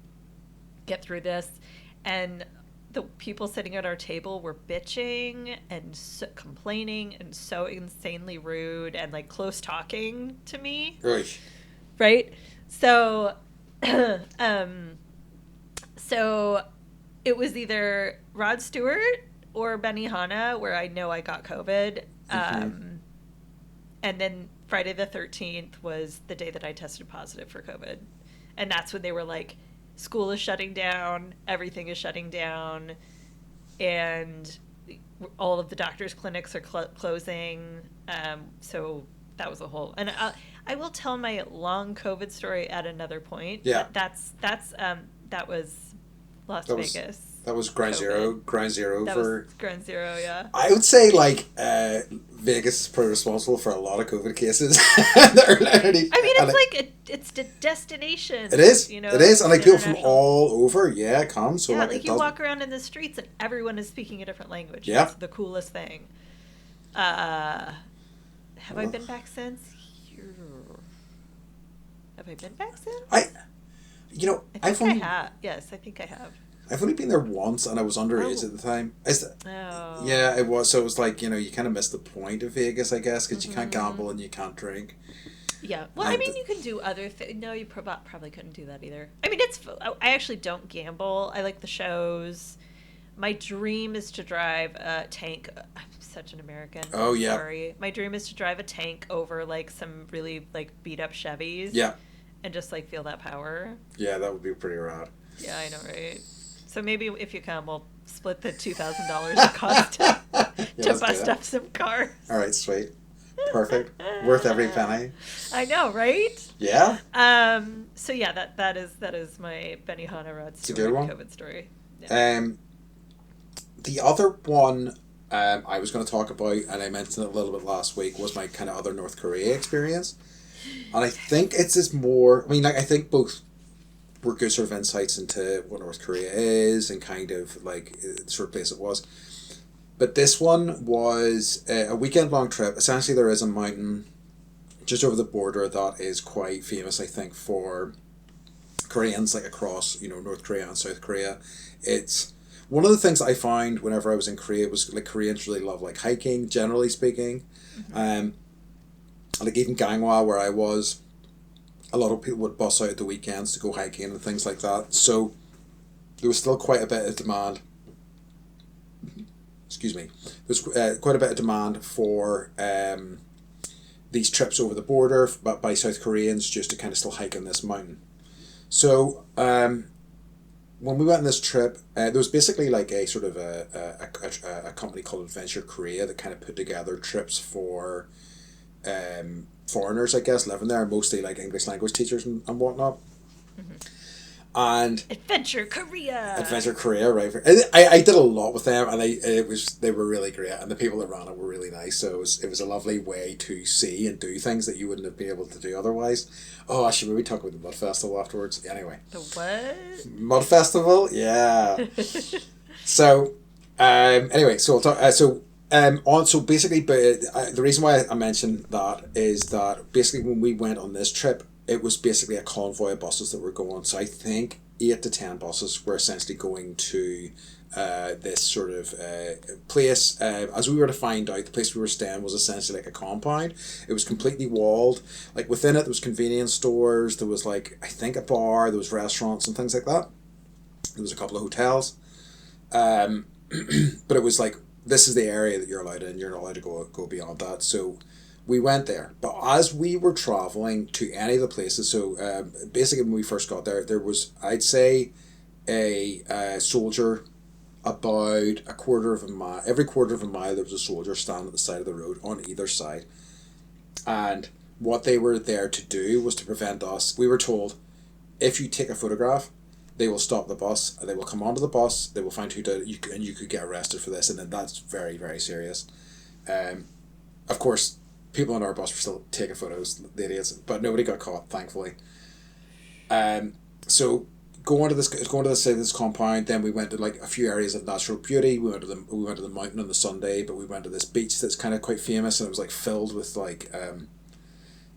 get through this. And the people sitting at our table were bitching and complaining and so insanely rude and like close talking to me. Right? So, so it was either Rod Stewart or Benihana where I know I got COVID. And then Friday the 13th was the day that I tested positive for COVID. And that's when they were like, school is shutting down, everything is shutting down, and all of the doctors' clinics are closing. So that was a whole... And I will tell my long COVID story at another point. Yeah. That was Las Vegas. That was ground zero. That was ground zero, yeah. I would say like Vegas is pretty responsible for a lot of COVID cases. It's the destination. It is. You know, it is, and like people from all over, come. So yeah, like you walk around in the streets and everyone is speaking a different language. Yeah, it's the coolest thing. Have I been back since? Have I been back since? I think I have. Yes, I think I have. I've only been there once, and I was underage at the time. Yeah, it was. So it was like, you kind of missed the point of Vegas, I guess, because you can't gamble and you can't drink. Yeah. Well, I mean, you can do other things. No, you probably couldn't do that either. I mean, I actually don't gamble. I like the shows. My dream is to drive a tank. I'm such an American. Oh, yeah. Sorry. My dream is to drive a tank over, like, some really, like, beat-up Chevys. Yeah. And just, like, feel that power. Yeah, that would be pretty rad. Yeah, I know, right? So maybe if you come, we'll split the $2,000 it cost to bust up some cars. All right, sweet. Perfect. Worth every penny. I know, right? Yeah. So yeah, that is my Benihana Rod Stewart COVID story. Yeah. The other one I was going to talk about, and I mentioned it a little bit last week, was my kind of other North Korea experience. And I think it's just more, I think both were good sort of insights into what North Korea is and kind of like the sort of place it was. But this one was a weekend-long trip. Essentially, there is a mountain just over the border that is quite famous, I think, for Koreans, like across, North Korea and South Korea. It's one of the things I found whenever I was in Korea was like Koreans really love like hiking, generally speaking. Mm-hmm. Like even Gangwon, where I was, a lot of people would bus out at the weekends to go hiking and things like that. So there was still quite a bit of demand. Excuse me. There's quite a bit of demand for these trips over the border by South Koreans just to kind of still hike on this mountain. So when we went on this trip, there was basically like a sort of a company called Adventure Korea that kind of put together trips for foreigners, I guess, living there, mostly like English language teachers and whatnot. Mm-hmm. And Adventure Korea, right? I did a lot with them, and they were really great, and the people that ran it were really nice. So it was a lovely way to see and do things that you wouldn't have been able to do otherwise. Oh, I should maybe talk about the Mud Festival afterwards. Anyway, the what? Mud Festival, yeah. So, anyway, so I'll talk. So basically, the reason why I mentioned that is that basically when we went on this trip, it was basically a convoy of buses that were going. So I think 8 to 10 buses were essentially going to this sort of place. As we were to find out, the place we were staying was essentially like a compound. It was completely walled. Like within it, there was convenience stores. There was like, I think, a bar. There was restaurants and things like that. There was a couple of hotels. But it was like this is the area that you're allowed in. You're not allowed to go beyond that. So we went there. But as we were traveling to any of the places, so basically when we first got there, there was, I'd say, a soldier about a quarter of a mile. Every quarter of a mile, there was a soldier standing at the side of the road on either side. And what they were there to do was to prevent us. We were told, if you take a photograph, they will stop the bus. They will come onto the bus. They will find who did it, and you could get arrested for this. And then that's very, very serious. Of course, people on our bus were still taking photos, the idiots, but nobody got caught, thankfully. So going to this compound. Then we went to like a few areas of natural beauty. We went to the mountain on the Sunday, but we went to this beach that's kind of quite famous, and it was like filled with like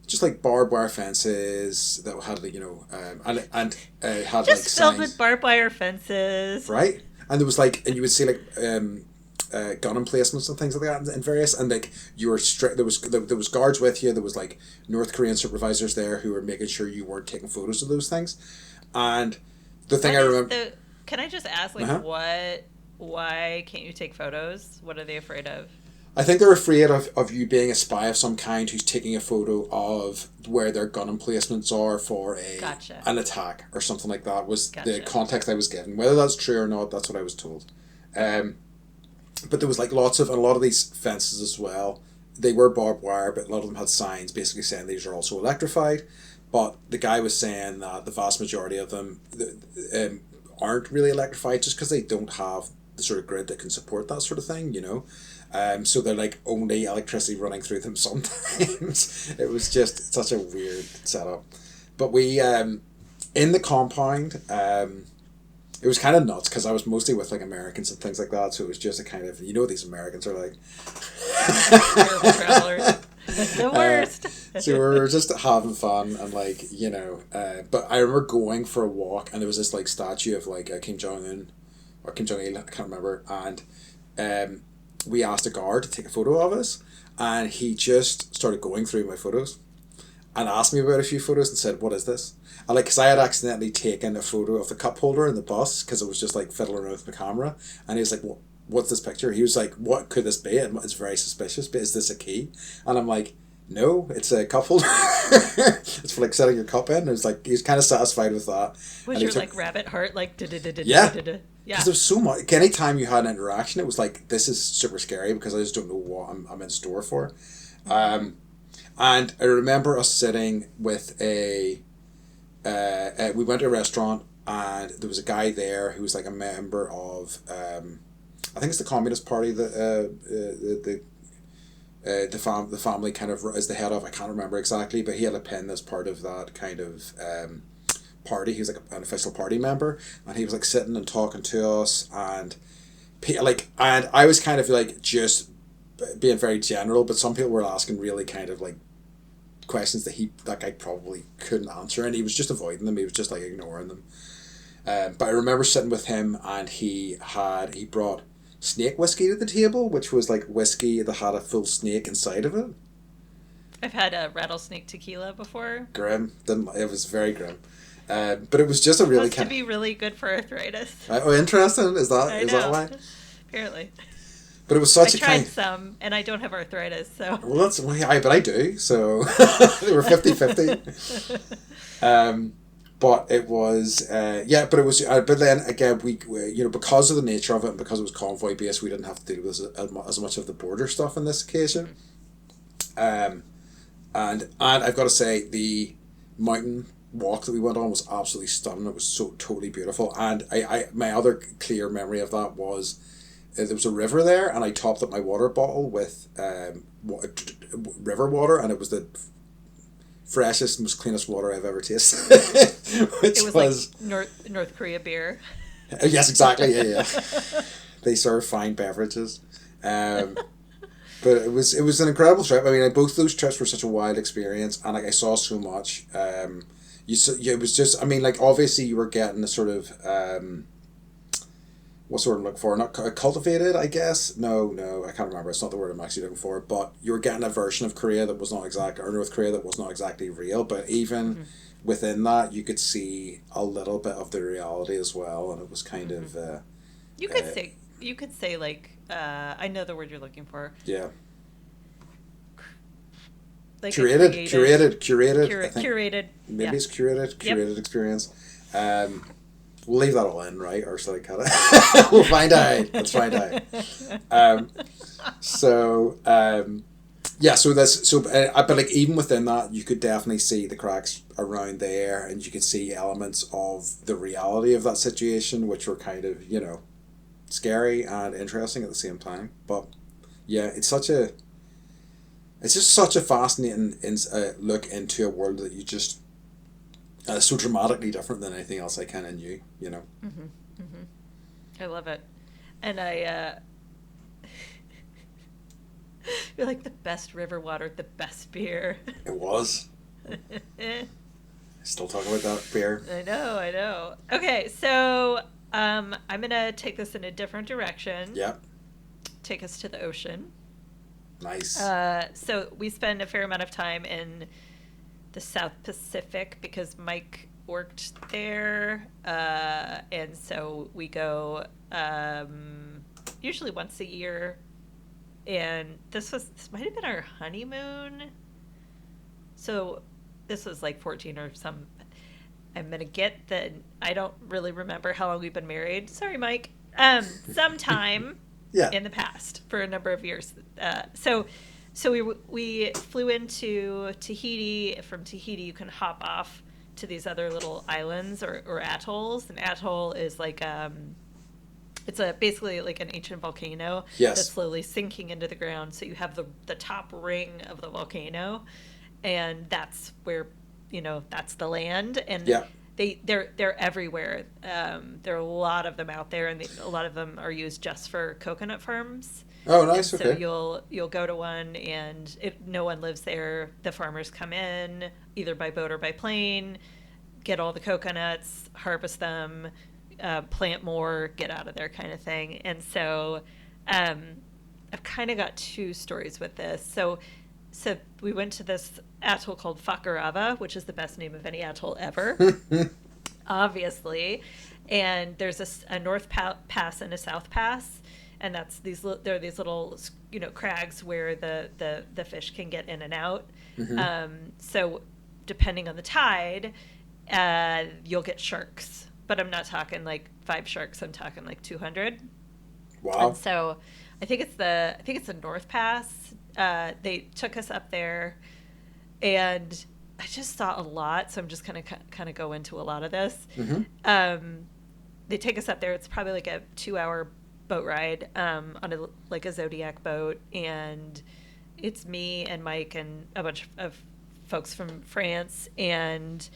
just like barbed wire fences that had like and had just like filled signs, with barbed wire fences, right? And there was like, and you would see like gun emplacements and things like that, and various, and like you were there was guards with you. There was like North Korean supervisors there who were making sure you weren't taking photos of those things. And the thing I remember, can I just ask, like, why can't you take photos? What are they afraid of? I think they're afraid of you being a spy of some kind who's taking a photo of where their gun emplacements are for an attack or something like that, was the context I was given. Whether that's true or not, that's what I was told. But there was like a lot of these fences as well. They were barbed wire, but a lot of them had signs basically saying these are also electrified. But the guy was saying that the vast majority of them aren't really electrified just because they don't have the sort of grid that can support that sort of thing, So they're like only electricity running through them sometimes. It was just such a weird setup. But we, in the compound, it was kind of nuts because I was mostly with like Americans and things like that. So it was just a kind of, these Americans are like... Terrible travelers. The worst. So we were just having fun and like, but I remember going for a walk and there was this like statue of like Kim Jong-un or Kim Jong-il, I can't remember. And we asked a guard to take a photo of us and he just started going through my photos and asked me about a few photos and said, "What is this?" And like, because I had accidentally taken a photo of the cup holder in the bus because it was just like fiddling around with the camera. And he was like, "What's this picture?" He was like, "What could this be? It's very suspicious, but is this a key?" And I'm like, "No, it's a cup holder." It's for like setting your cup in. And it was like, he was kind of satisfied with that. Was your like rabbit heart like yeah. Because there's so much. Anytime you had an interaction, it was like, this is super scary because I just don't know what I'm in store for. And I remember us sitting with we went to a restaurant and there was a guy there who was like a member of, I think it's the Communist Party that the family kind of is the head of. I can't remember exactly, but he had a pin as part of that kind of party. He was like an official party member, and he was like sitting and talking to us, and I was kind of like just being very general, but some people were asking really kind of like questions that guy probably couldn't answer, and he was just avoiding them. He was just like ignoring them. But I remember sitting with him, and he brought snake whiskey to the table, which was like whiskey that had a full snake inside of it. I've had a rattlesnake tequila before. Grim. It was very grim. But it was just a really supposed to be really good for arthritis. Oh, interesting. Is that why? Apparently. But it was such I tried some, and I don't have arthritis, so... Well, that's... but I do, so... They were 50-50. But it was... but it was... but then, again, we because of the nature of it, and because it was convoy-based, we didn't have to deal with as much of the border stuff on this occasion. And I've got to say, the mountain walk that we went on was absolutely stunning. It was so totally beautiful. And my other clear memory of that was... there was a river there, and I topped up my water bottle with river water, and it was the freshest, most cleanest water I've ever tasted. Which it was like North Korea beer. Yes, exactly. Yeah. They serve fine beverages, but it was an incredible trip. I mean, both those trips were such a wild experience, and like I saw so much. It was just. I mean, like obviously you were getting a sort of. What sort of look for? Not cultivated, I guess. No, I can't remember. It's not the word I'm actually looking for. But you were getting a version of Korea that was not exact, or North Korea that was not exactly real. But even within that, you could see a little bit of the reality as well, and it was kind of. You could say you could say like I know the word you're looking for. Yeah. Like Curated. I think curated. maybe Yeah. it's curated Yep. experience. We'll leave that all in, right? Or shall I cut it? We'll find out. Let's find out. Um, so yeah, so that's so. But like even within that, you could definitely see the cracks around there, and you could see elements of the reality of that situation, which were kind of scary and interesting at the same time. But yeah, it's just such a fascinating look into a world that you just so dramatically different than anything else I kind of knew. Mm-hmm. Mm-hmm. I love it, and I you're like the best river water, the best beer. It was. Still talking about that beer. I know, I know. Okay, so I'm gonna take this in a different direction. Yeah. Take us to the ocean. Nice. So we spend a fair amount of time in the South Pacific because Mike worked there, and so we go usually once a year. And this might have been our honeymoon. So this was like 14 or some. I'm gonna get that. I don't really remember how long we've been married. Sorry, Mike. Sometime Yeah. in the past for a number of years. So we flew into Tahiti. From Tahiti, you can hop off to these other little islands or atolls. An atoll is like it's basically like an ancient volcano Yes. that's slowly sinking into the ground. So you have the top ring of the volcano, and that's where that's the land. And Yeah. they're everywhere. There are a lot of them out there, and a lot of them are used just for coconut farms. Oh, nice. And Okay. so you'll go to one, and if no one lives there, the farmers come in either by boat or by plane, get all the coconuts, harvest them, plant more, get out of there, kind of thing. And so I've kind of got two stories with this. So we went to this atoll called Fakarava, which is the best name of any atoll ever, obviously. And there's a north pass and a south pass, and there are these little crags where the fish can get in and out. Mm-hmm. So depending on the tide, you'll get sharks. But I'm not talking like 5 sharks. I'm talking like 200. Wow. And so I think it's the North Pass. They took us up there, and I just saw a lot. So I'm just kind of go into a lot of this. Mm-hmm. They take us up there. It's probably like a 2-hour boat ride on a Zodiac boat, and it's me and Mike and a bunch of folks from France. And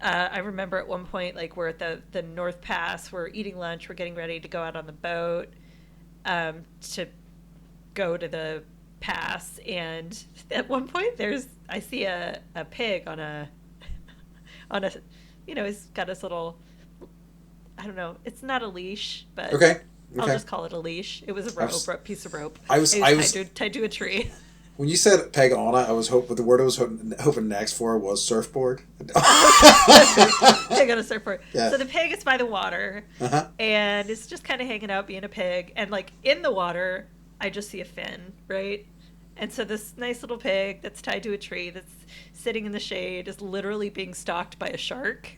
I remember at one point, like, we're at the North Pass, we're eating lunch, we're getting ready to go out on the boat to go to the pass, and at one point I see a pig on a he's got his little, I don't know, it's not a leash, but Okay. I'll just call it a leash. It was a piece of rope. I was tied to a tree. When you said peg on it, I was hoping the word I was hoping next for was surfboard. Pig on a surfboard. Yeah. So the pig is by the water, and it's just kind of hanging out being a pig. And like in the water, I just see a fin, right? And so this nice little pig that's tied to a tree that's sitting in the shade is literally being stalked by a shark.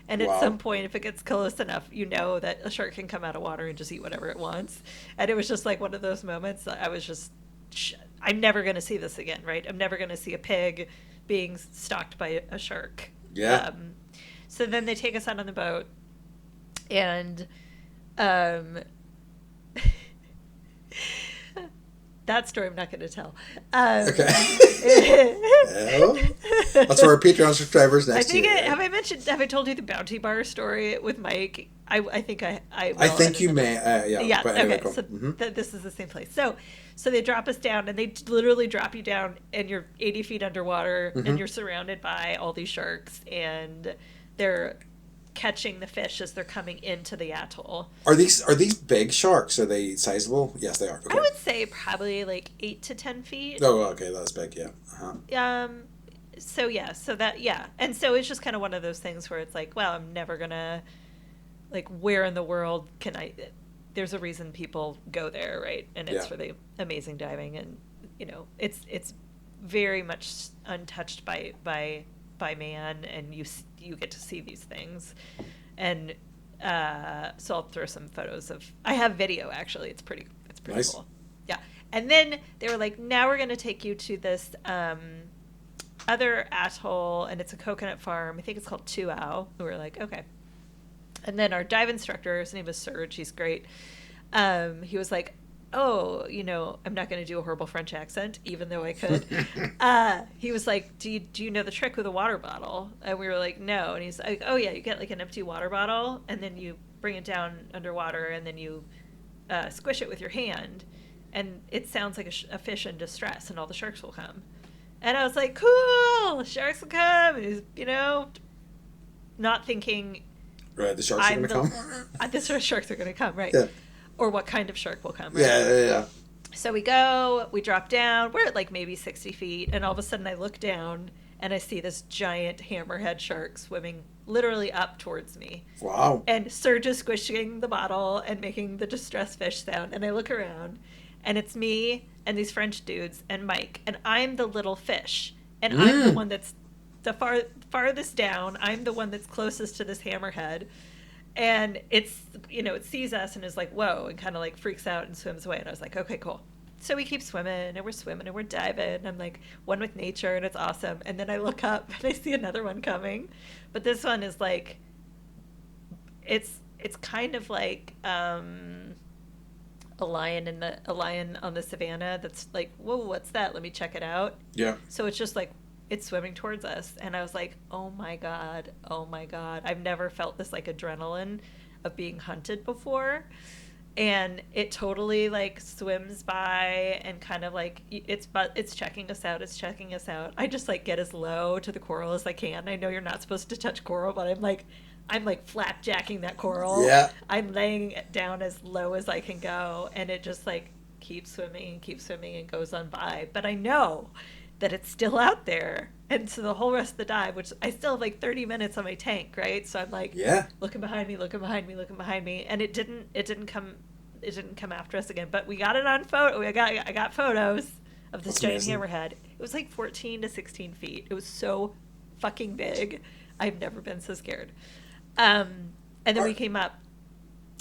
And Wow. at some point, if it gets close enough, that a shark can come out of water and just eat whatever it wants. And it was just like one of those moments that I was just, I'm never going to see this again, right? I'm never going to see a pig being stalked by a shark. Yeah. So then they take us out on the boat, and that story I'm not going to tell. Okay. Well, that's for our Patreon subscribers next year. Have I told you the Bounty Bar story with Mike? I think I will. I think you may. Yeah. Yeah. But anyway, Okay. So this is the same place. So they drop us down, and they literally drop you down, and you're 80 feet underwater, and you're surrounded by all these sharks, and they're catching the fish as they're coming into the atoll. Are these big sharks? Are they sizable? Yes, they are. Okay. I would say probably like 8 to 10 feet. Oh, okay, that's big. Yeah. So and so it's just kind of one of those things where it's like, well, I'm never gonna, like, where in the world can I there's a reason people go there, right? And it's Yeah. for the amazing diving, and it's very much untouched by man, and you get to see these things. And so I'll throw some photos of. I have video actually. It's pretty Nice. cool. Yeah. And then they were like, now we're going to take you to this other atoll, and it's a coconut farm. I think it's called Tuao. We were like, okay. And then our dive instructor, his name is Serge. He's great. He was like, oh, I'm not going to do a horrible French accent, even though I could. He was like, do you know the trick with a water bottle? And we were like, no. And he's like, oh yeah, you get like an empty water bottle, and then you bring it down underwater, and then you squish it with your hand, and it sounds like a fish in distress, and all the sharks will come. And I was like, cool, sharks will come. And he's, not thinking, Right, the sharks are going to come. the sharks are going to come, right? Yeah. Or what kind of shark will come, right? Yeah. So we drop down, we're at like maybe 60 feet, and all of a sudden I look down and I see this giant hammerhead shark swimming literally up towards me. Wow. And Serge is squishing the bottle and making the distress fish sound, and I look around, and it's me and these French dudes and Mike, and I'm the little fish, and I'm the one that's the farthest down. I'm the one that's closest to this hammerhead. And it sees us and is like, whoa, and kind of like freaks out and swims away. And I was like, okay, cool. So we keep swimming, and we're swimming, and we're diving. And I'm like, one with nature, and it's awesome. And then I look up, and I see another one coming. But this one is like, it's kind of like a lion on the savannah that's like, whoa, what's that? Let me check it out. Yeah. So it's just like, it's swimming towards us, and I was like, oh my god, I've never felt this like adrenaline of being hunted before. And it totally like swims by and kind of like it's checking us out. I just like get as low to the coral as I can. I know you're not supposed to touch coral, but I'm like flapjacking that coral. Yeah. I'm laying it down as low as I can go, and it just like keeps swimming and goes on by. But I know that it's still out there. And so the whole rest of the dive, which I still have like 30 minutes on my tank, right? So I'm like, looking behind me, and it didn't come after us again. But we got it on photo. I got photos of this giant hammerhead. It was like 14 to 16 feet. It was so fucking big. I've never been so scared. And then we came up,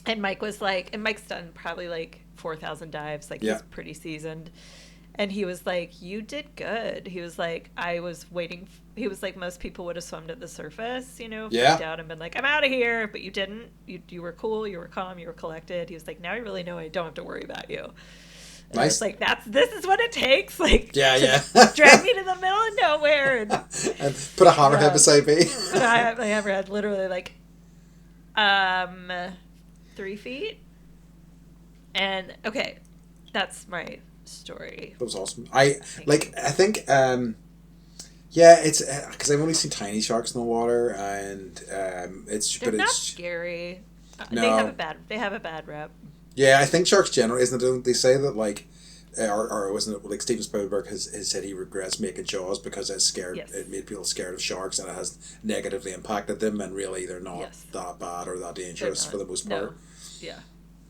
and Mike was like, and Mike's done probably like 4,000 dives. Like he's pretty seasoned. And he was like, you did good. He was like, I was waiting. He was like, most people would have swum to the surface, freaked out and been like, I'm out of here. But you didn't. You were cool. You were calm. You were collected. He was like, now I really know I don't have to worry about you. And nice. Like, this is what it takes. Like, drag me to the middle of nowhere. And put a hammerhead beside me. I hammerhead literally like 3 feet. And okay, that's my story. That was awesome. I think it's because I've only seen tiny sharks in the water, and they're not scary. No. They have a bad rep. Yeah, I think sharks generally, isn't it? They say that like or wasn't it like Steven Spielberg has said he regrets making Jaws because it made people scared of sharks, and it has negatively impacted them, and really they're not that bad or that dangerous for the most part. No. Yeah.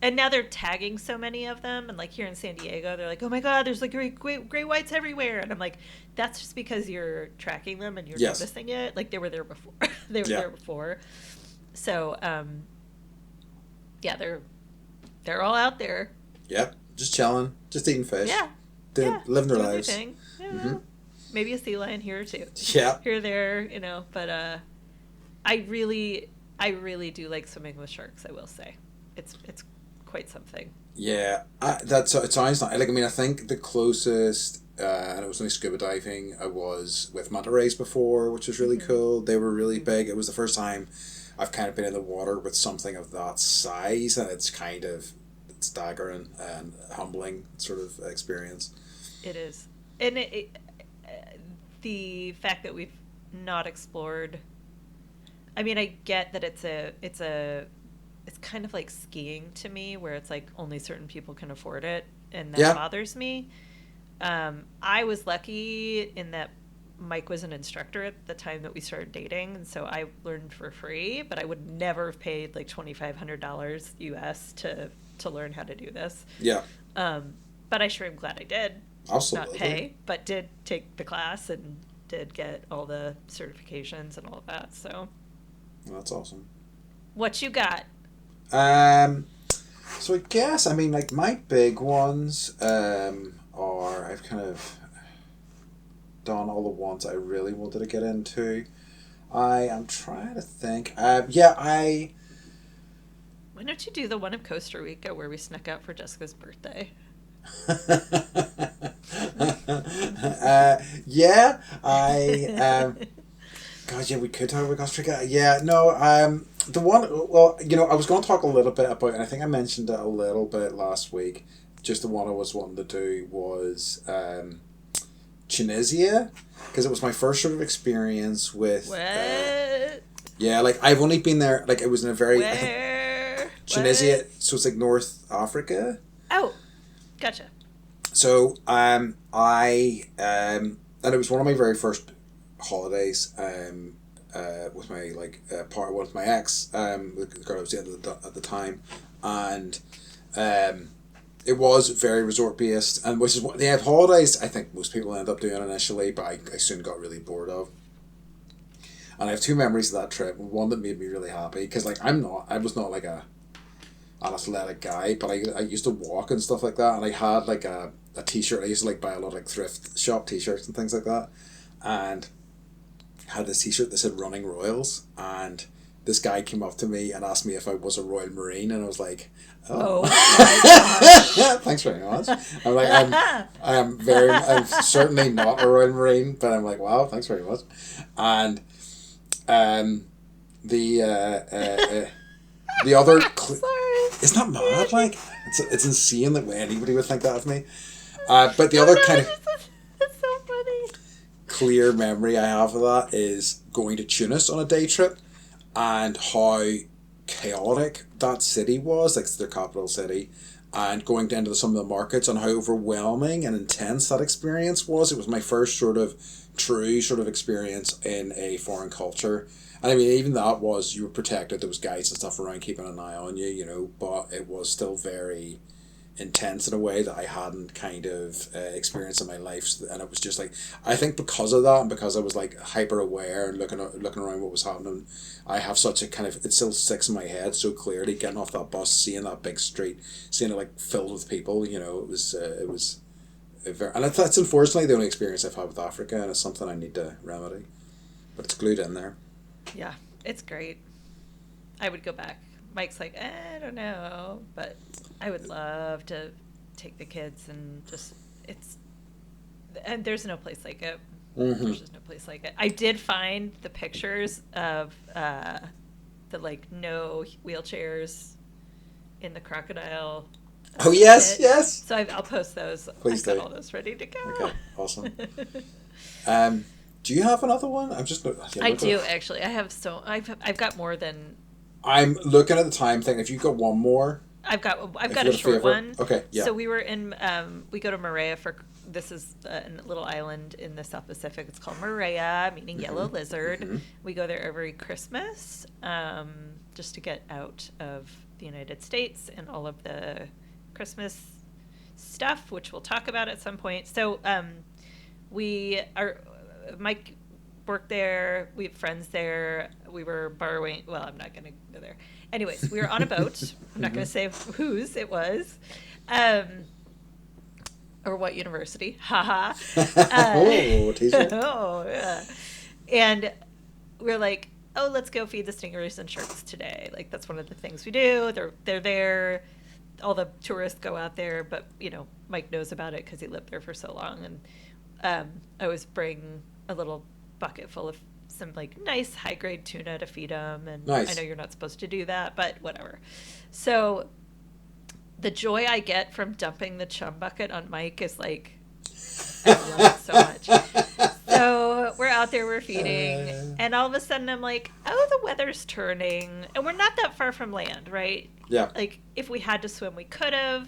And now they're tagging so many of them, and like here in San Diego, they're like, "Oh my God, there's like gray whites everywhere," and I'm like, "That's just because you're tracking them and you're noticing it. Like they were there before. There before." So, they're all out there. Yep, just chilling, just eating fish. Yeah, living their lives. Mm-hmm. Maybe a sea lion here or two. Yeah, here or there, But I really do like swimming with sharks. I will say, it's quite something. Yeah, it sounds like I think the closest, and it was only scuba diving, I was with manta rays before, which was really cool. They were really big. It was the first time I've kind of been in the water with something of that size, and it's staggering and humbling sort of experience. It is, and the fact that we've not explored. I mean, I get that it's kind of like skiing to me, where it's like only certain people can afford it, and that bothers me. I was lucky in that Mike was an instructor at the time that we started dating, and so I learned for free, but I would never have paid like $2,500 US to learn how to do this. Yeah. But I sure am glad I did. Absolutely. Not pay, but did take the class and did get all the certifications and all of that. So That's awesome. what you got? So I guess, I mean, like, my big ones are, I've kind of done all the ones I really wanted to get into. I am trying to think. Why don't you do the one of Costa Rica where we snuck out for Jessica's birthday? Yeah, God, yeah, we could talk about Costa Rica. Yeah, no, the one, well, I was going to talk a little bit about, and I think I mentioned it a little bit last week, just the one I was wanting to do was Tunisia, because it was my first sort of experience with... What? Yeah, like, I've only been there, like, it was in a very... Where? Tunisia, What? so it's like North Africa. Oh, gotcha. So, and it was one of my very first holidays, with my with my ex, the girl I was dating at the time, and it was very resort based, and which is what they have holidays. I think most people end up doing initially, but I soon got really bored of. And I have two memories of that trip. One that made me really happy because I was not like an athletic guy, but I used to walk and stuff like that, and I had like a t-shirt. I used to like buy a lot of like thrift shop t-shirts and things like that, and had this t-shirt that said Running Royals, and this guy came up to me and asked me if I was a Royal Marine, and I was like, oh my gosh. Thanks very much. I'm like, I'm certainly not a Royal Marine, but I'm like, wow, thanks very much. And the other it's not mad, like it's insane that anybody would think that of me. But the other kind of That's so funny. clear memory I have of that is going to Tunis on a day trip and how chaotic that city was, like it's their capital city, and going down to some of the markets and how overwhelming and intense that experience was. It was my first sort of true sort of experience in a foreign culture. And I mean, even that was, you were protected, there was guides and stuff around keeping an eye on you, but it was still very intense in a way that I hadn't kind of experienced in my life. And it was just like, I think because of that, and because I was like hyper aware and looking around what was happening, I have such a kind of, it still sticks in my head so clearly, getting off that bus, seeing that big street, seeing it like filled with people, it was very, and that's unfortunately the only experience I've had with Africa, and it's something I need to remedy, but it's glued in there. Yeah, it's great. I would go back. Mike's like, I don't know, but I would love to take the kids and and there's no place like it. Mm-hmm. There's just no place like it. I did find the pictures of the like no wheelchairs in the crocodile. Oh yes, pit. yes. So I'll post those. Please I've do. got all those ready to go. Okay, awesome. Do you have another one? I'm just. I do actually. I've got more than. I'm looking at the time thing. If you got one more, I've got a short one. Okay, yeah. So we were in. We go to Moorea for. This is a little island in the South Pacific. It's called Moorea, meaning yellow lizard. Mm-hmm. We go there every Christmas, just to get out of the United States and all of the Christmas stuff, which we'll talk about at some point. So, Mike worked there. We have friends there. We were borrowing. Well, I'm not going to go there. Anyways, we were on a boat. I'm not going to say whose it was, or what university. Haha. Teacher. Oh, yeah. And we're like, oh, let's go feed the stingrays and sharks today. Like that's one of the things we do. They're there. All the tourists go out there, but Mike knows about it because he lived there for so long. And I always bring a little bucket full of some like nice high grade tuna to feed them. And nice. I know you're not supposed to do that, but whatever. So the joy I get from dumping the chum bucket on Mike is like, I love it so much. So we're out there, we're feeding, and all of a sudden I'm like, oh, the weather's turning, and we're not that far from land, right? Yeah. Like if we had to swim, we could have,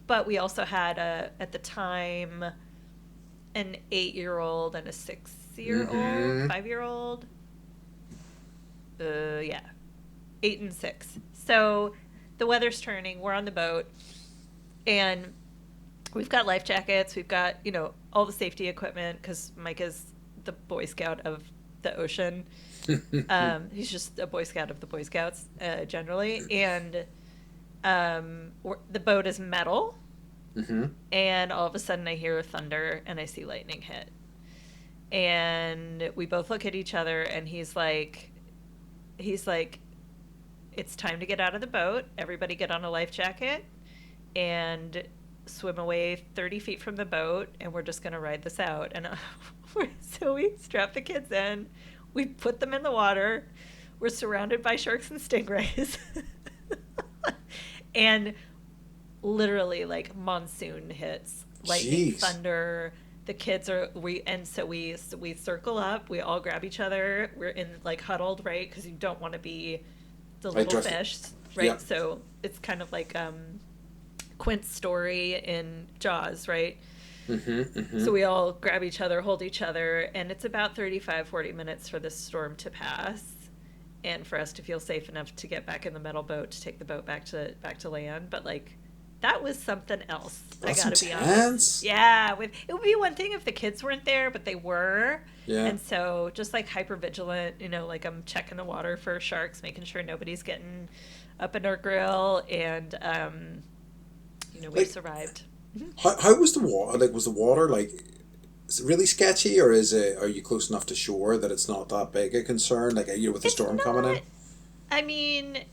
but we also had at the time an 8-year-old and a 6-year-old, Mm-hmm. 5-year-old. Yeah, 8 and 6. So the weather's turning. We're on the boat, and we've got life jackets. We've got, all the safety equipment because Mike is the Boy Scout of the ocean. He's just a Boy Scout of the Boy Scouts generally, and the boat is metal. Mm-hmm. And all of a sudden, I hear thunder and I see lightning hit. And we both look at each other, and he's like, it's time to get out of the boat. Everybody get on a life jacket and swim away 30 feet from the boat, and we're just going to ride this out. And so we strap the kids in. We put them in the water. We're surrounded by sharks and stingrays. And literally, like, monsoon hits, lightning, Jeez. thunder. The kids we circle up. We all grab each other. We're in, like, huddled, right? Because you don't want to be the little fish, right? Yeah. So it's kind of like Quint's story in Jaws, right? Mm-hmm. Mm-hmm. So we all grab each other, hold each other, and it's about 35-40 minutes for this storm to pass, and for us to feel safe enough to get back in the metal boat to take the boat back to land. But, like, that was something else. That's I gotta be intense. honest. Yeah, it would be one thing if the kids weren't there, but they were. Yeah. And so just, like, hyper vigilant, like, I'm checking the water for sharks, making sure nobody's getting up in our grill, and we Like, survived. How was the water? Like, was the water, like, is it really sketchy, or are you close enough to shore that it's not that big a concern? Like, with the storm coming in? I mean,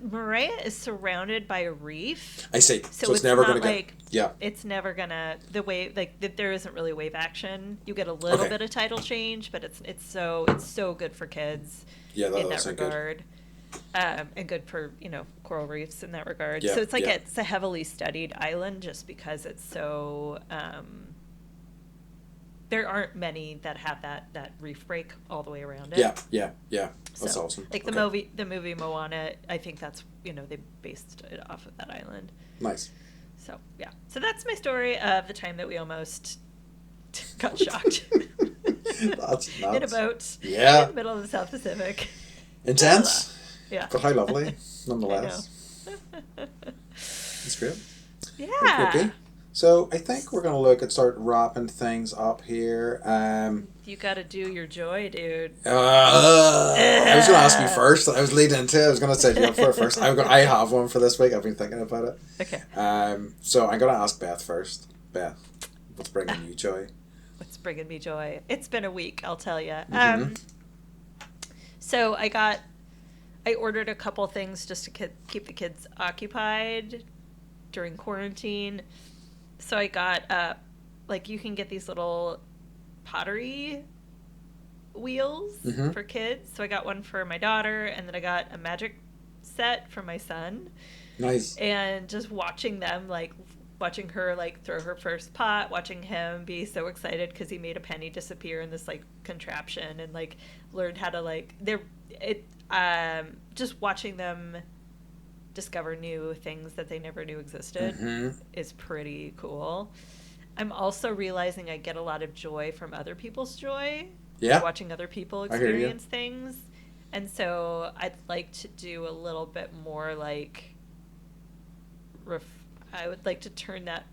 Maria is surrounded by a reef. I see. So it's never going to like, get... Yeah. It's never going to... The wave... Like, there isn't really wave action. You get a little bit of tidal change, but it's so good for kids in that regard. Good. And good for, coral reefs in that regard. Yeah, so it's like it's a heavily studied island just because it's so... there aren't many that have that reef break all the way around it. Yeah. That's awesome. Like the movie Moana, I think that's, they based it off of that island. Nice. So, yeah. So that's my story of the time that we almost got shocked. That's in a boat. Yeah. In the middle of the South Pacific. Intense. Yeah. But how lovely, nonetheless. That's great. Yeah. Okay. So I think we're going to start wrapping things up here. You got to do your joy, dude. I was going to ask you first. I was leading into it. I was going to set you up for it first. I have one for this week. I've been thinking about it. Okay. So I'm going to ask Beth first. Beth, what's bringing you joy? What's bringing me joy? It's been a week, I'll tell you. Mm-hmm. So I ordered a couple things just to keep the kids occupied during quarantine. So I got, you can get these little pottery wheels for kids. So I got one for my daughter, and then I got a magic set for my son. Nice. And just watching them, watching her, throw her first pot, watching him be so excited because he made a penny disappear in this, contraption, and, learned how to, just watching them discover new things that they never knew existed is pretty cool. I'm also realizing I get a lot of joy from other people's joy. Yeah. Watching other people experience things. And so I'd like to do a little bit more I would like to turn that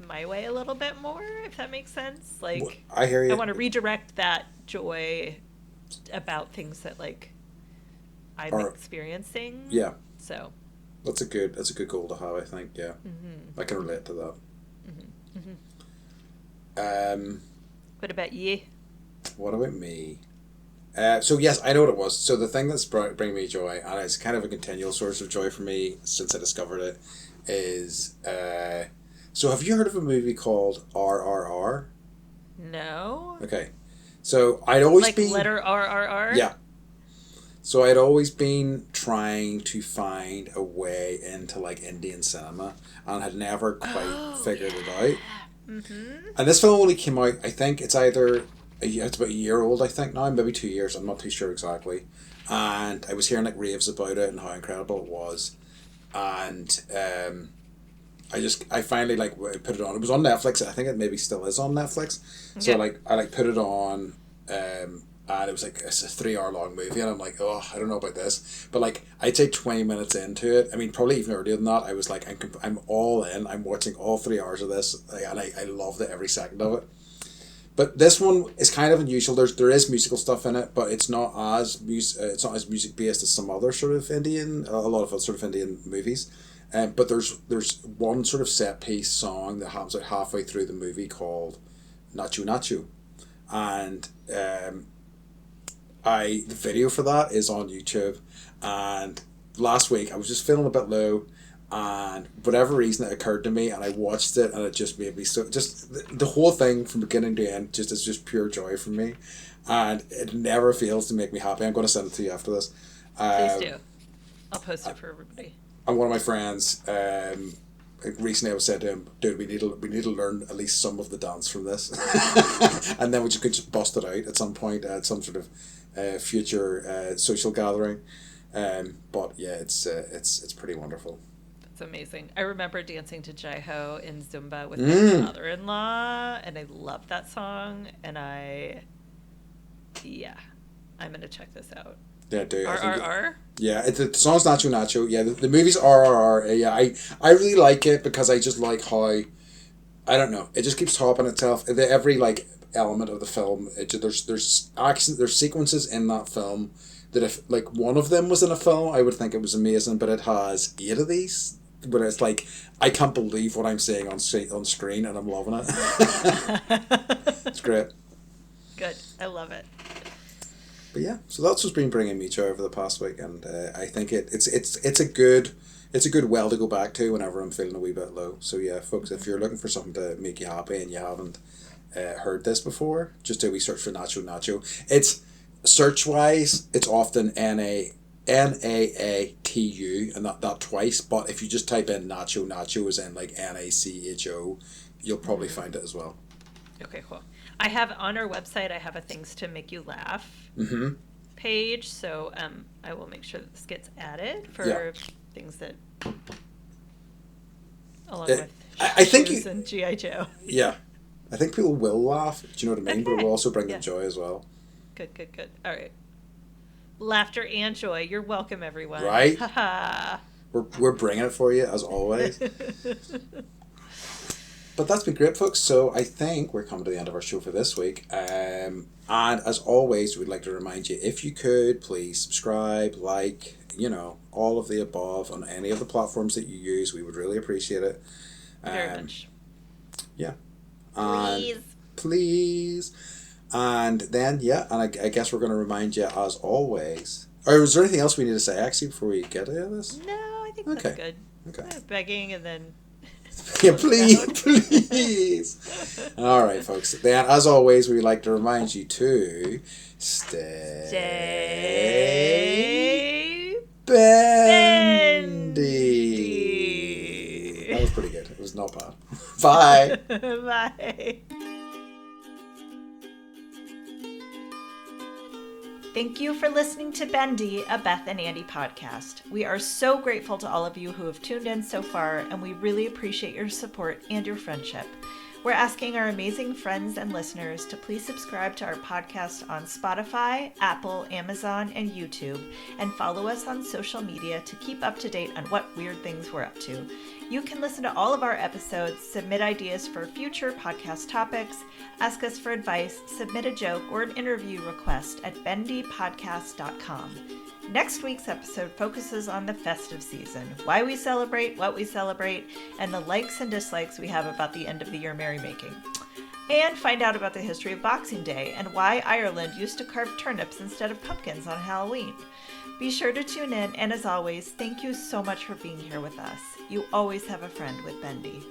my way a little bit more, if that makes sense. I hear you. I want to redirect that joy about things that I'm experiencing. Yeah. So That's a good goal to have, I think, yeah. I can relate to that. What about you? What about me? So yes, I know what it was. So the thing that's bringing me joy, and it's kind of a continual source of joy for me since I discovered it, is... so have you heard of a movie called RRR? No. Okay. So I'd always been... letter RRR? Yeah. So I'd always been trying to find a way into Indian cinema and had never quite figured it out. And this film only came out, I think it's either it's about a year old, I think now, maybe 2 years, I'm not too sure exactly. And I was hearing raves about it and how incredible it was. And I finally like put it on. It was on Netflix. I think it maybe still is on Netflix. So Okay. I put it on, and it was like it's a 3 hour long movie, and I'm like, oh, I don't know about this, but like I'd say 20 minutes into it. I mean, probably even earlier than that. I was like, I'm all in. I'm watching all 3 hours of this, and I loved it every second of it. But this one is kind of unusual. There is musical stuff in it, but it's not as it's not as music based as some other sort of Indian, a lot of sort of Indian movies. But there's one sort of set piece song that happens like halfway through the movie called Nachu Nachu, and the video for that is on YouTube. And last week I was just feeling a bit low, and whatever reason it occurred to me, and I watched it, and it just made me so just the whole thing from beginning to end just is just pure joy for me, and it never fails to make me happy. I'm going to send it to you after this. Please do. I'll post it for everybody. And one of my friends, recently I was said to him, dude, we need to learn at least some of the dance from this, and then we could just bust it out at some point at some sort of future social gathering. But yeah, it's pretty wonderful. It's amazing. I remember dancing to Jai Ho in Zumba with my father-in-law, and I love that song. And I'm gonna check this out. Yeah, do RRR. Yeah, the song's Nacho Nacho. Yeah, the movie's RRR. Yeah, I really like it because I just like how, I don't know, it just keeps topping itself. Every like element of the film, there's action, there's sequences in that film that if like one of them was in a film, I would think it was amazing. But it has 8 of these, where it's like I can't believe what I'm seeing on screen, and I'm loving it. It's great. Good. I love it. But yeah, so that's what's been bringing me joy over the past week, and I think it's a good well to go back to whenever I'm feeling a wee bit low. So yeah, folks, if you're looking for something to make you happy and you haven't heard this before, just do a wee search for Nacho Nacho. It's search wise, it's often Naatu, and that twice. But if you just type in Nacho Nacho as in like Nacho, you'll probably find it as well. Okay, cool. I have on our website, I have a things to make you laugh page, so I will make sure that this gets added for things that, along with I think shoes and G.I. Joe. Yeah, I think people will laugh. Do you know what I mean? But it will also bring them joy as well. Good. All right. Laughter and joy. You're welcome, everyone. Right? Ha We're bringing it for you as always. But that's been great, folks. So I think we're coming to the end of our show for this week. And as always, we'd like to remind you, if you could, please subscribe, like, all of the above on any of the platforms that you use. We would really appreciate it. very much. Yeah. Please. And then, and I guess we're going to remind you, as always. Or is there anything else we need to say, actually, before we get into this? No, I think that's good. Okay. Begging and then... Yeah, please. All right, folks. Then, as always, we like to remind you to stay bendy. That was pretty good. It was not bad. Bye. Bye. Thank you for listening to Bendy, a Beth and Andy podcast. We are so grateful to all of you who have tuned in so far, and we really appreciate your support and your friendship. We're asking our amazing friends and listeners to please subscribe to our podcast on Spotify, Apple, Amazon, and YouTube, and follow us on social media to keep up to date on what weird things we're up to. You can listen to all of our episodes, submit ideas for future podcast topics, ask us for advice, submit a joke, or an interview request at bendypodcast.com. Next week's episode focuses on the festive season, why we celebrate, what we celebrate, and the likes and dislikes we have about the end of the year merrymaking. And find out about the history of Boxing Day and why Ireland used to carve turnips instead of pumpkins on Halloween. Be sure to tune in, and as always, thank you so much for being here with us. You always have a friend with Bendy.